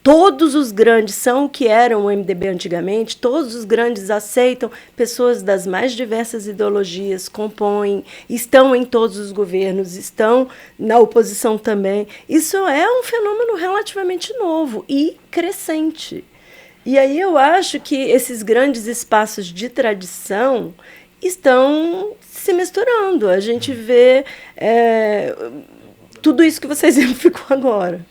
todos os grandes são o que eram o MDB antigamente, todos os grandes aceitam, pessoas das mais diversas ideologias compõem, estão em todos os governos, estão na oposição também. Isso é um fenômeno relativamente novo e crescente. E aí eu acho que esses grandes espaços de tradição estão se misturando. A gente vê tudo isso que você exemplificou agora.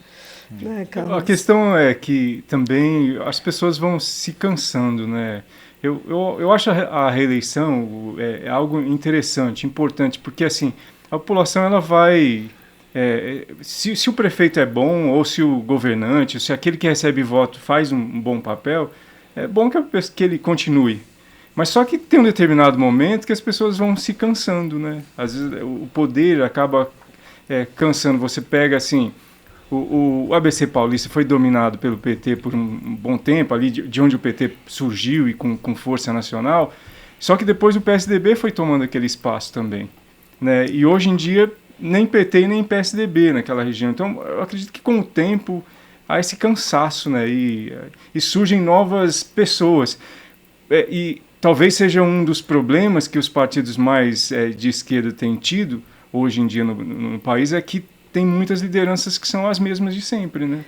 A questão é que também as pessoas vão se cansando, né? Eu acho a reeleição é algo interessante, importante, porque assim, a população ela vai... se o prefeito é bom, ou se o governante, se aquele que recebe voto faz um bom papel, é bom que ele continue. Mas só que tem um determinado momento que as pessoas vão se cansando, né? Às vezes o poder acaba cansando. Você pega assim... O ABC Paulista foi dominado pelo PT por um bom tempo, ali de onde o PT surgiu e com força nacional, só que depois o PSDB foi tomando aquele espaço também, né? E hoje em dia nem PT e nem PSDB naquela região. Então eu acredito que com o tempo há esse cansaço, né? E surgem novas pessoas. E talvez seja um dos problemas que os partidos mais de esquerda têm tido hoje em dia no país, é que tem muitas lideranças que são as mesmas de sempre, né?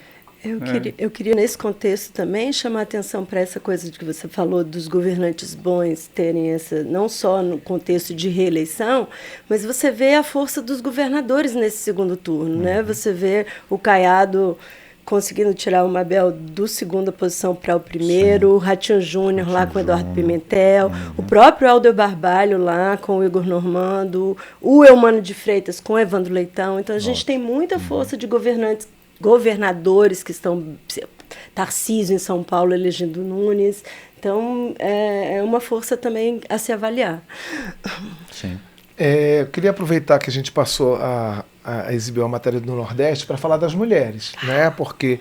Eu queria, nesse contexto, também chamar a atenção para essa coisa de que você falou dos governantes bons terem essa, não só no contexto de reeleição, mas você vê a força dos governadores nesse segundo turno, né? Você vê o Caiado conseguindo tirar o Mabel do segunda posição para o primeiro, o Ratinho Júnior lá com o Eduardo Pimentel, o próprio Alder Barbalho lá com o Igor Normando, o Eumano de Freitas com o Evandro Leitão. Então a gente tem muita força de governadores que estão... Tarcísio em São Paulo elegendo Nunes. Então é uma força também a se avaliar. Sim. Eu queria aproveitar que a gente passou a exibir a matéria do Nordeste para falar das mulheres, né? Porque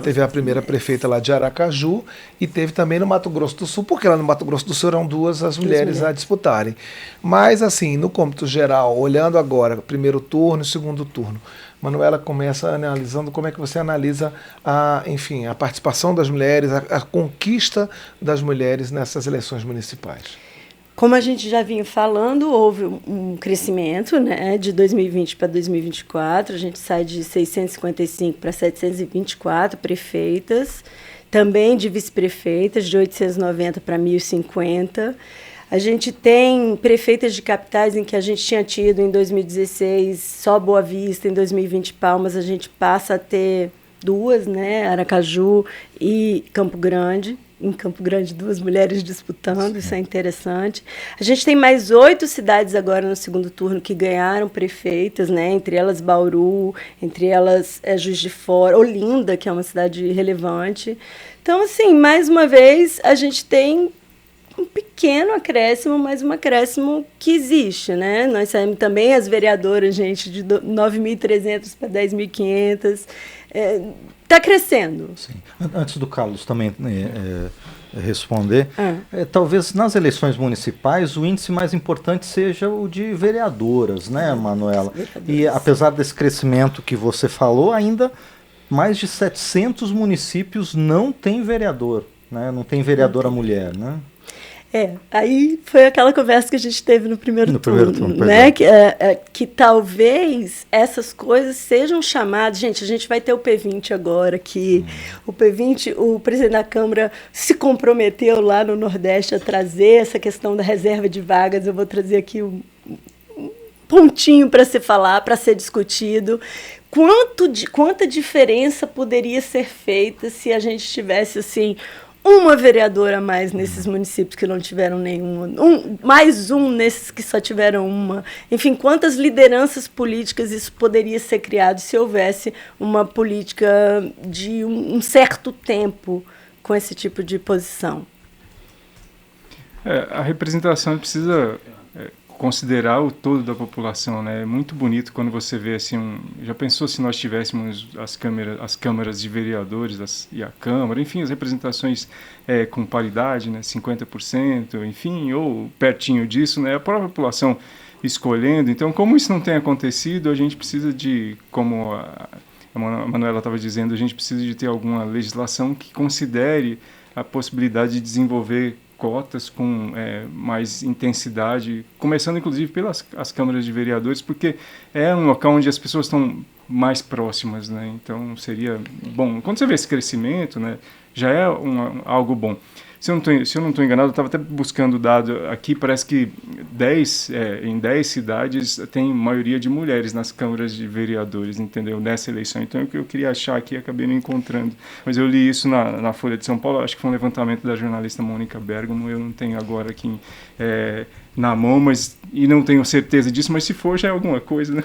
teve a primeira prefeita lá de Aracaju e teve também no Mato Grosso do Sul, porque lá no Mato Grosso do Sul eram duas as mulheres a disputarem. Mas, assim, no cômputo geral, olhando agora, primeiro turno e segundo turno, Manuela começa analisando como é que você analisa a participação das mulheres, a conquista das mulheres nessas eleições municipais. Como a gente já vinha falando, houve um crescimento, né, de 2020 para 2024. A gente sai de 655 para 724 prefeitas, também de vice-prefeitas, de 890 para 1.050. A gente tem prefeitas de capitais em que a gente tinha tido em 2016 só Boa Vista, em 2020 Palmas, a gente passa a ter duas, né, Aracaju e Campo Grande. Em Campo Grande, duas mulheres disputando, isso é interessante. A gente tem mais 8 cidades agora no segundo turno que ganharam prefeitas, né? Entre elas Bauru, entre elas Juiz de Fora, Olinda, que é uma cidade relevante. Então, assim, mais uma vez, a gente tem um pequeno acréscimo, mas um acréscimo que existe, né? Nós saímos também as vereadoras, gente, de 9.300 para 10.500. Está crescendo. Sim. Antes do Carlos também responder, talvez nas eleições municipais o índice mais importante seja o de vereadoras, né, Manuela? E apesar desse crescimento que você falou, ainda mais de 700 municípios não têm vereador, né? Não tem vereadora mulher, né? Aí foi aquela conversa que a gente teve no primeiro turno, né? Que talvez essas coisas sejam chamadas... Gente, a gente vai ter o P20 agora, que o P20, o presidente da Câmara se comprometeu lá no Nordeste a trazer essa questão da reserva de vagas. Eu vou trazer aqui um pontinho para se falar, para ser discutido. Quanta diferença poderia ser feita se a gente tivesse, assim... uma vereadora a mais nesses municípios que não tiveram nenhuma, mais um nesses que só tiveram uma. Enfim, quantas lideranças políticas isso poderia ser criado se houvesse uma política de um certo tempo com esse tipo de posição? A representação precisa considerar o todo da população, né? É muito bonito quando você vê assim, já pensou se nós tivéssemos as câmaras de vereadores e a Câmara, enfim, as representações com paridade, né? 50%, enfim, ou pertinho disso, né? A própria população escolhendo. Então, como isso não tem acontecido, a gente precisa de, como a Manuela estava dizendo, a gente precisa de ter alguma legislação que considere a possibilidade de desenvolver cotas com mais intensidade, começando inclusive pelas as câmaras de vereadores, porque é um local onde as pessoas estão mais próximas, né? Então seria bom. Quando você vê esse crescimento, né, já é algo bom. Se eu não estou enganado, eu estava até buscando dado aqui, parece que em 10 cidades tem maioria de mulheres nas câmaras de vereadores, entendeu? Nessa eleição. Então, eu queria achar aqui, acabei não encontrando. Mas eu li isso na Folha de São Paulo, acho que foi um levantamento da jornalista Mônica Bergamo, eu não tenho agora aqui na mão, e não tenho certeza disso, mas se for já é alguma coisa, né?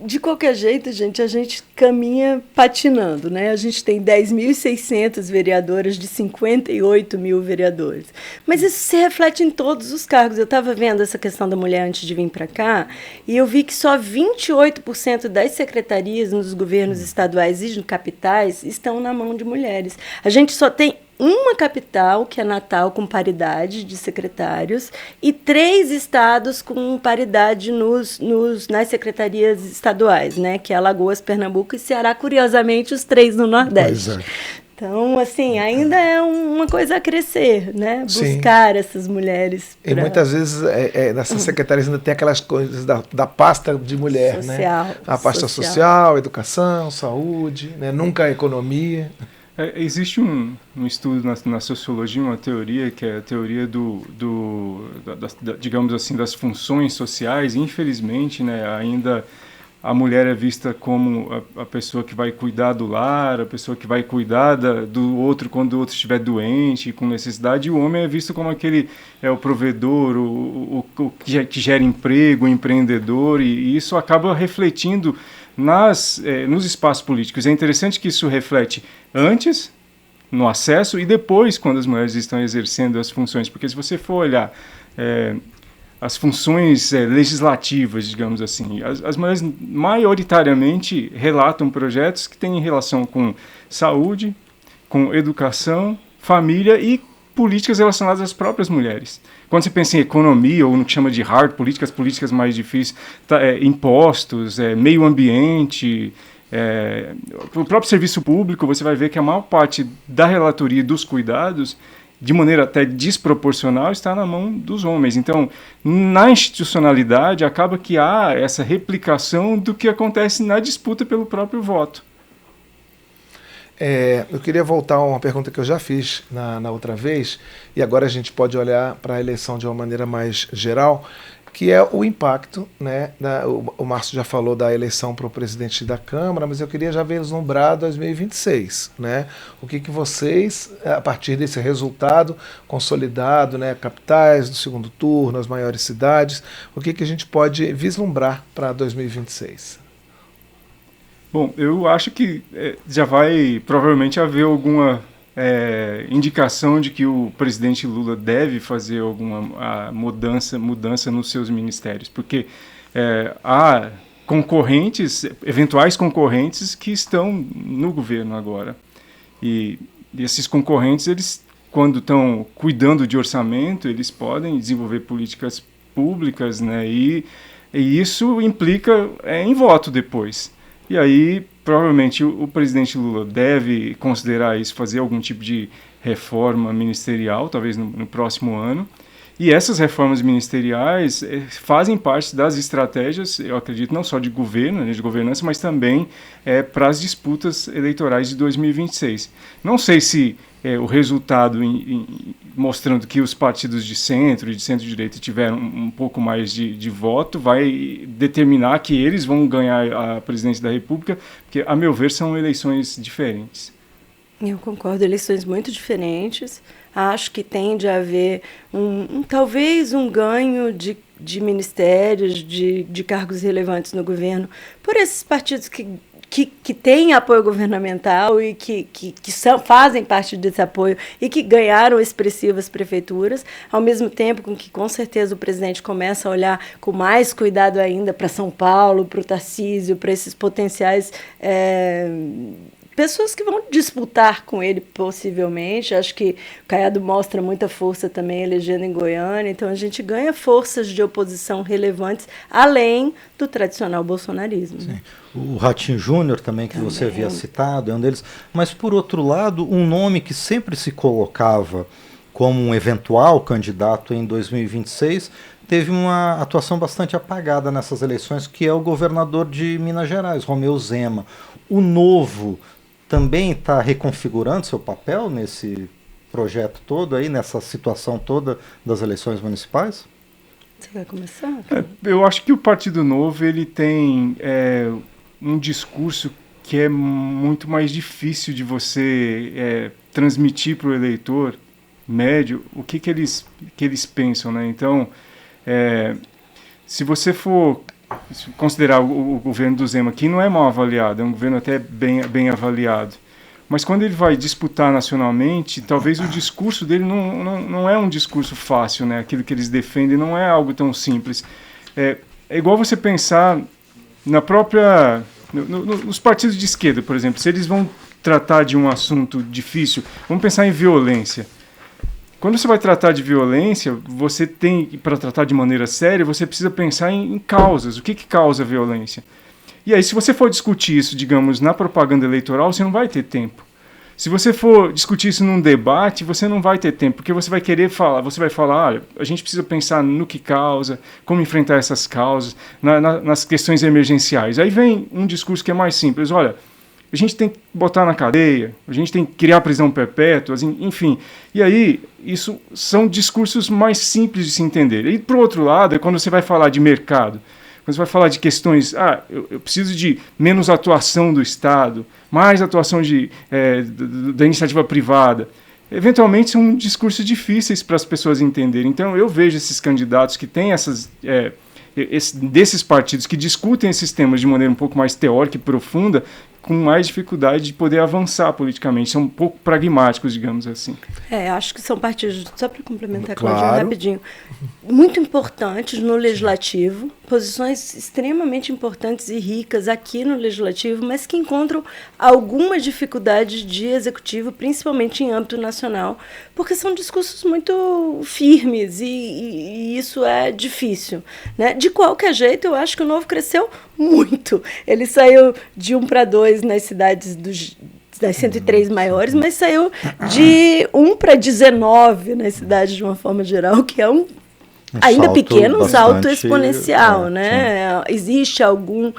De qualquer jeito, gente, a gente caminha patinando, né? A gente tem 10.600 vereadoras de 58 mil vereadores. Mas isso se reflete em todos os cargos. Eu estava vendo essa questão da mulher antes de vir para cá, e eu vi que só 28% das secretarias nos governos estaduais e capitais estão na mão de mulheres. A gente só tem uma capital, que é Natal, com paridade de secretários, e 3 estados com paridade nas secretarias estaduais, né? Que é Alagoas, Pernambuco e Ceará, curiosamente, os 3 no Nordeste. Pois é. Então, assim, ainda é uma coisa a crescer, né? Buscar essas mulheres. E muitas vezes nessas secretarias ainda tem aquelas coisas da pasta de mulher, social, né? A pasta social, educação, saúde, né? Nunca a economia. Existe um estudo na sociologia, uma teoria, que é a teoria digamos assim, das funções sociais. Infelizmente, né, ainda a mulher é vista como a pessoa que vai cuidar do lar, a pessoa que vai cuidar do outro quando o outro estiver doente, com necessidade, e o homem é visto como aquele o provedor, o que gera emprego, o empreendedor, e isso acaba refletindo nos espaços políticos. É interessante que isso reflete antes, no acesso, e depois, quando as mulheres estão exercendo as funções. Porque se você for olhar as funções legislativas, digamos assim, as mulheres maioritariamente relatam projetos que têm relação com saúde, com educação, família e políticas relacionadas às próprias mulheres. Quando você pensa em economia, ou no que chama de hard políticas, políticas mais difíceis, impostos, meio ambiente, o próprio serviço público, você vai ver que a maior parte da relatoria e dos cuidados, de maneira até desproporcional, está na mão dos homens. Então, na institucionalidade, acaba que há essa replicação do que acontece na disputa pelo próprio voto. Eu queria voltar a uma pergunta que eu já fiz na outra vez, e agora a gente pode olhar para a eleição de uma maneira mais geral, que é o impacto, né? O Márcio já falou da eleição para o presidente da Câmara, mas eu queria já vislumbrar 2026, né? O que vocês, a partir desse resultado consolidado, né? Capitais do segundo turno, as maiores cidades, o que a gente pode vislumbrar para 2026? Bom, eu acho que já vai provavelmente haver alguma indicação de que o presidente Lula deve fazer alguma mudança nos seus ministérios, porque há eventuais concorrentes que estão no governo agora. E esses concorrentes, eles, quando estão cuidando de orçamento, eles podem desenvolver políticas públicas, né? E isso implica em voto depois. E aí, provavelmente, o presidente Lula deve considerar isso, fazer algum tipo de reforma ministerial, talvez no próximo ano. E essas reformas ministeriais fazem parte das estratégias, eu acredito, não só de governo, né, de governança, mas também para as disputas eleitorais de 2026. Não sei se o resultado mostrando que os partidos de centro e de centro-direita tiveram um pouco mais de voto vai determinar que eles vão ganhar a presidência da República, porque, a meu ver, são eleições diferentes. Eu concordo, eleições muito diferentes. Acho que tende a haver talvez um ganho de ministérios, de cargos relevantes no governo, por esses partidos que têm apoio governamental e que fazem parte desse apoio e que ganharam expressivas prefeituras, ao mesmo tempo com que, com certeza, o presidente começa a olhar com mais cuidado ainda para São Paulo, para o Tarcísio, para esses potenciais pessoas que vão disputar com ele, possivelmente. Acho que o Caiado mostra muita força também elegendo em Goiânia, então a gente ganha forças de oposição relevantes, além do tradicional bolsonarismo. Sim. O Ratinho Júnior também, que você havia citado, é um deles. Mas, por outro lado, um nome que sempre se colocava como um eventual candidato em 2026, teve uma atuação bastante apagada nessas eleições, que é o governador de Minas Gerais, Romeu Zema. O Novo também está reconfigurando seu papel nesse projeto todo aí, nessa situação toda das eleições municipais? Você vai começar? Eu acho que o Partido Novo ele tem um discurso que é muito mais difícil de você transmitir para o eleitor médio o que eles pensam, né? Então, se você for considerar o governo do Zema, que não é mal avaliado, é um governo até bem avaliado, mas quando ele vai disputar nacionalmente, talvez o discurso dele não é um discurso fácil, né? Aquilo que eles defendem não é algo tão simples. É igual você pensar na própria... nos partidos de esquerda, por exemplo, se eles vão tratar de um assunto difícil, vamos pensar em violência. Quando você vai tratar de violência, você tem, para tratar de maneira séria, você precisa pensar em causas. O que causa violência? E aí, se você for discutir isso, digamos, na propaganda eleitoral, você não vai ter tempo. Se você for discutir isso num debate, você não vai ter tempo, porque você vai querer falar, olha, a gente precisa pensar no que causa, como enfrentar essas causas, nas questões emergenciais. Aí vem um discurso que é mais simples, olha, a gente tem que botar na cadeia, a gente tem que criar prisão perpétua, enfim. E aí, isso são discursos mais simples de se entender. E, por outro lado, é quando você vai falar de mercado, quando você vai falar de questões, eu preciso de menos atuação do Estado, mais atuação da iniciativa privada. Eventualmente, são discursos difíceis para as pessoas entenderem. Então, eu vejo esses candidatos que têm desses partidos que discutem esses temas de maneira um pouco mais teórica e profunda, com mais dificuldade de poder avançar politicamente. São um pouco pragmáticos, digamos assim. Acho que são partidos, só para complementar, Claudinho, rapidinho, muito importantes no Legislativo, posições extremamente importantes e ricas aqui no Legislativo, mas que encontram alguma dificuldade de Executivo, principalmente em âmbito nacional, porque são discursos muito firmes e isso é difícil, né? De qualquer jeito, eu acho que o Novo cresceu muito. Ele saiu de 1 para 2 nas cidades das 103 maiores, mas saiu de 1 para 19 nas cidades de uma forma geral, que é ainda pequeno, um salto exponencial, né? Existe algum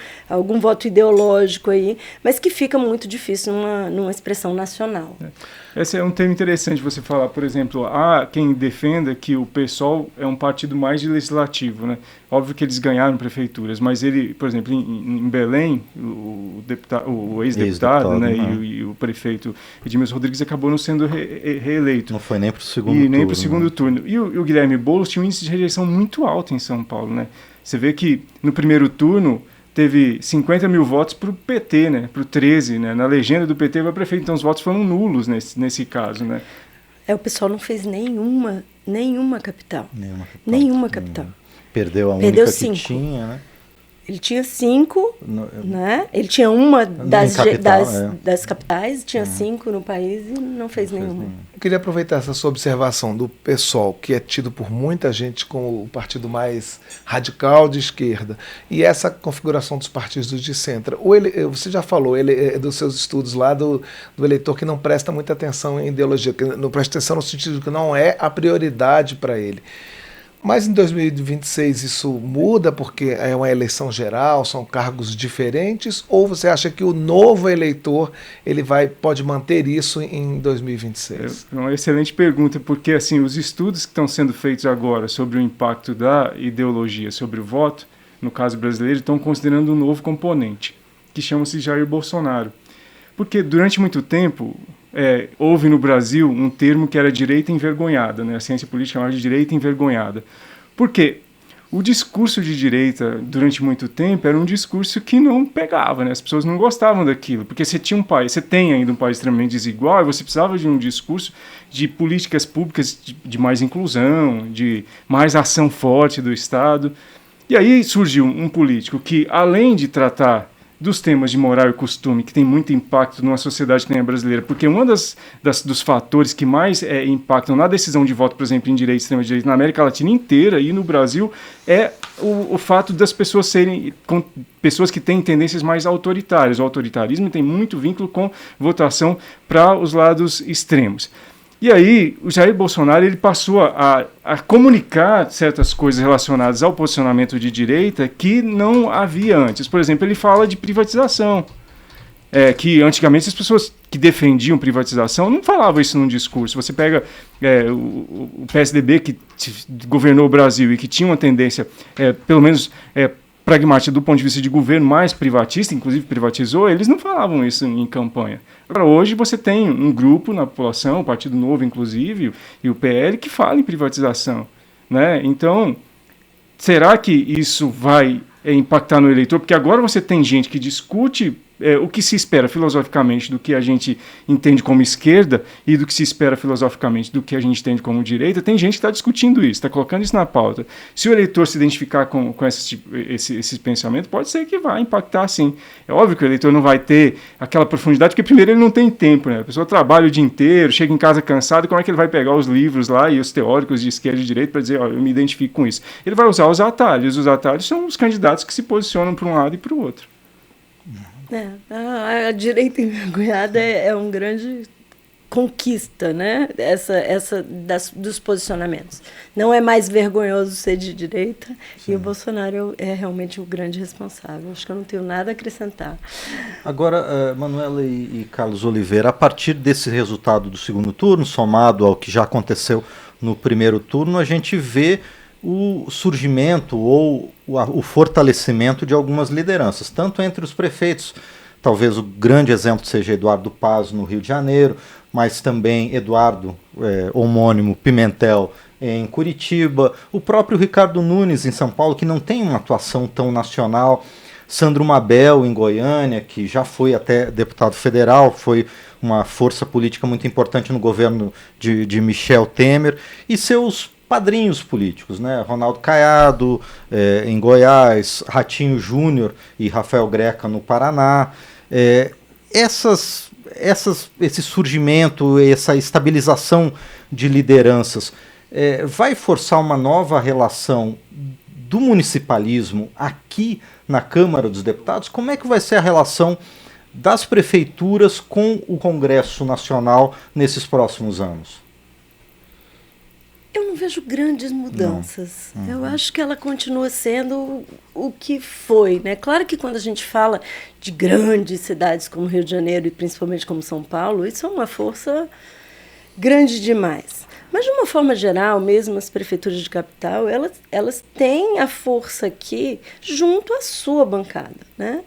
voto ideológico aí, mas que fica muito difícil numa expressão nacional. Esse é um tema interessante você falar, por exemplo, há quem defenda que o PSOL é um partido mais de legislativo, né? Óbvio que eles ganharam prefeituras, mas ele, por exemplo, em Belém, o ex-deputado, né, e o prefeito Edmilson Rodrigues acabou não sendo reeleito. Não foi nem para o segundo turno. Nem para o segundo turno. E o Guilherme Boulos tinha um índice de rejeição muito alto em São Paulo, né? Você vê que no primeiro turno teve 50 mil votos para o PT, né? Para o 13, né? Na legenda do PT vai prefeito, então os votos foram nulos nesse caso, né? O pessoal não fez nenhuma capital. Nenhuma capital. Perdeu a única que tinha, né? Ele tinha 5, né? Ele tinha uma das capitais, tinha 5 no país e não fez nenhuma. Eu queria aproveitar essa sua observação do PSOL, que é tido por muita gente como o partido mais radical de esquerda, e essa configuração dos partidos de centro. Você já falou dos seus estudos lá do eleitor que não presta muita atenção em ideologia, que não presta atenção no sentido que não é a prioridade para ele. Mas em 2026 isso muda porque é uma eleição geral, são cargos diferentes, ou você acha que o novo eleitor pode manter isso em 2026? É uma excelente pergunta, porque assim, os estudos que estão sendo feitos agora sobre o impacto da ideologia sobre o voto, no caso brasileiro, estão considerando um novo componente, que chama-se Jair Bolsonaro. Porque durante muito tempo houve no Brasil um termo que era direita envergonhada, né? A ciência política chamava de direita envergonhada. Por quê? O discurso de direita, durante muito tempo, era um discurso que não pegava, né? As pessoas não gostavam daquilo, porque você tem ainda um país extremamente desigual, e você precisava de um discurso de políticas públicas de mais inclusão, de mais ação forte do Estado. E aí surgiu um político que, além de tratar dos temas de moral e costume, que tem muito impacto numa sociedade que nem a brasileira, porque um dos fatores que mais impactam na decisão de voto, por exemplo, em direita e extrema-direita na América Latina inteira e no Brasil, é o fato das pessoas serem pessoas que têm tendências mais autoritárias. O autoritarismo tem muito vínculo com votação para os lados extremos. E aí, o Jair Bolsonaro ele passou a comunicar certas coisas relacionadas ao posicionamento de direita que não havia antes. Por exemplo, ele fala de privatização, que antigamente as pessoas que defendiam privatização não falavam isso num discurso. Você pega o PSDB, que governou o Brasil e que tinha uma tendência, pelo menos pragmática do ponto de vista de governo, mais privatista, inclusive privatizou, eles não falavam isso em campanha. Agora, hoje você tem um grupo na população, o Partido Novo, inclusive, e o PL, que fala em privatização, né? Então, será que isso vai impactar no eleitor? Porque agora você tem gente que discute o que se espera filosoficamente do que a gente entende como esquerda e do que se espera filosoficamente do que a gente entende como direita. Tem gente que está discutindo isso, está colocando isso na pauta. Se o eleitor se identificar com esse pensamento, pode ser que vai impactar, sim. É óbvio que o eleitor não vai ter aquela profundidade, porque primeiro ele não tem tempo, né? A pessoa trabalha o dia inteiro, chega em casa cansado, como é que ele vai pegar os livros lá e os teóricos de esquerda e direita para dizer, eu me identifico com isso? Ele vai usar os atalhos. Os atalhos são os candidatos que se posicionam para um lado e para o outro. A direita envergonhada é um grande conquista, né? Dos posicionamentos. Não é mais vergonhoso ser de direita. Sim. E o Bolsonaro é realmente o grande responsável. Acho que eu não tenho nada a acrescentar. Agora, Manuela e Carlos Oliveira, a partir desse resultado do segundo turno, somado ao que já aconteceu no primeiro turno, a gente vê o surgimento ou o fortalecimento de algumas lideranças, tanto entre os prefeitos, talvez o grande exemplo seja Eduardo Paz no Rio de Janeiro, mas também Eduardo, homônimo, Pimentel, em Curitiba, o próprio Ricardo Nunes em São Paulo, que não tem uma atuação tão nacional, Sandro Mabel em Goiânia, que já foi até deputado federal, foi uma força política muito importante no governo de Michel Temer, e seus padrinhos políticos, né? Ronaldo Caiado em Goiás, Ratinho Júnior e Rafael Greca no Paraná. Esse surgimento, essa estabilização de lideranças vai forçar uma nova relação do municipalismo aqui na Câmara dos Deputados? Como é que vai ser a relação das prefeituras com o Congresso Nacional nesses próximos anos? Eu não vejo grandes mudanças. Uhum. Eu acho que ela continua sendo o que foi, né? Claro que quando a gente fala de grandes cidades como Rio de Janeiro e principalmente como São Paulo, isso é uma força grande demais. Mas, de uma forma geral, mesmo as prefeituras de capital, elas têm a força aqui junto à sua bancada, né?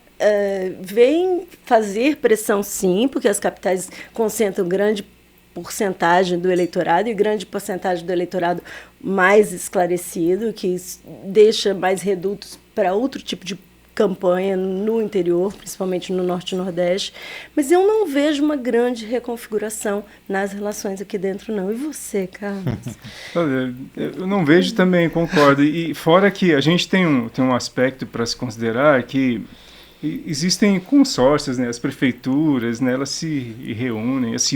Vem fazer pressão, sim, porque as capitais concentram grande porcentagem do eleitorado e grande porcentagem do eleitorado mais esclarecido, que deixa mais redutos para outro tipo de campanha no interior, principalmente no Norte e Nordeste, mas eu não vejo uma grande reconfiguração nas relações aqui dentro, não. E você, Carlos? Eu não vejo também, concordo. E fora que a gente tem um aspecto para se considerar que existem consórcios, né? As prefeituras, né? Elas se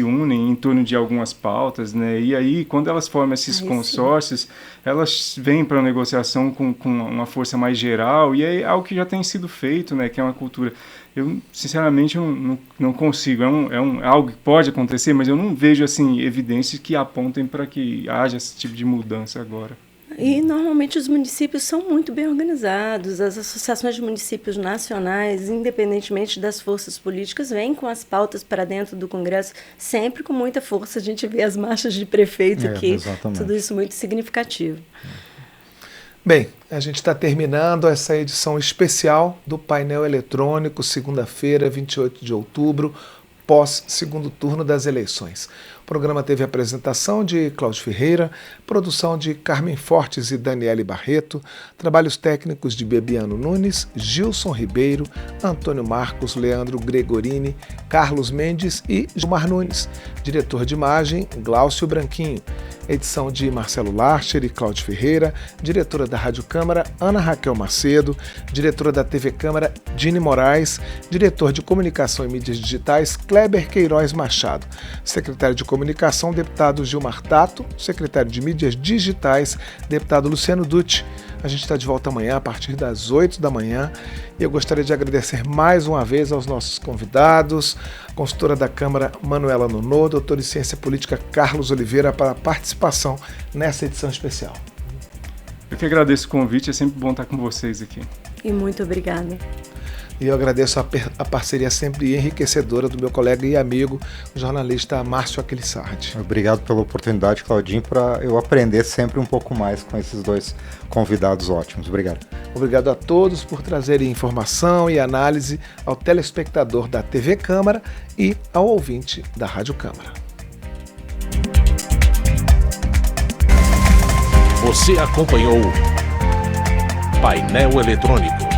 unem em torno de algumas pautas, né? E aí, quando elas formam esses consórcios, elas vêm para a negociação com uma força mais geral, e é algo que já tem sido feito, né? Que é uma cultura. Eu, sinceramente, não consigo. É algo que pode acontecer, mas eu não vejo assim, evidências que apontem para que haja esse tipo de mudança agora. E, normalmente, os municípios são muito bem organizados. As associações de municípios nacionais, independentemente das forças políticas, vêm com as pautas para dentro do Congresso, sempre com muita força. A gente vê as marchas de prefeito aqui, exatamente. Tudo isso muito significativo. Bem, a gente está terminando essa edição especial do Painel Eletrônico, segunda-feira, 28 de outubro, pós-segundo turno das eleições. programa teve a apresentação de Cláudio Ferreira, produção de Carmen Fortes e Daniele Barreto, trabalhos técnicos de Bebiano Nunes, Gilson Ribeiro, Antônio Marcos, Leandro Gregorini, Carlos Mendes e Gilmar Nunes. Diretor de imagem, Glaucio Branquinho. Edição de Marcelo Larcher e Cláudio Ferreira, diretora da Rádio Câmara, Ana Raquel Macedo, diretora da TV Câmara, Dini Moraes, diretor de Comunicação e Mídias Digitais, Kleber Queiroz Machado, secretário de Comunicação, deputado Gilmar Tato, secretário de Mídias Digitais, deputado Luciano Dutti. A gente está de volta amanhã a partir das 8 da manhã e eu gostaria de agradecer mais uma vez aos nossos convidados, consultora da Câmara Manuela Nonô, doutor em Ciência Política Carlos Oliveira, para a participação nessa edição especial. Eu que agradeço o convite, é sempre bom estar com vocês aqui. E muito obrigada. E eu agradeço a parceria sempre enriquecedora do meu colega e amigo, o jornalista Márcio Aquilissardi. Obrigado pela oportunidade, Claudinho, para eu aprender sempre um pouco mais com esses dois convidados ótimos. Obrigado. Obrigado a todos por trazerem informação e análise ao telespectador da TV Câmara e ao ouvinte da Rádio Câmara. Você acompanhou Painel Eletrônico.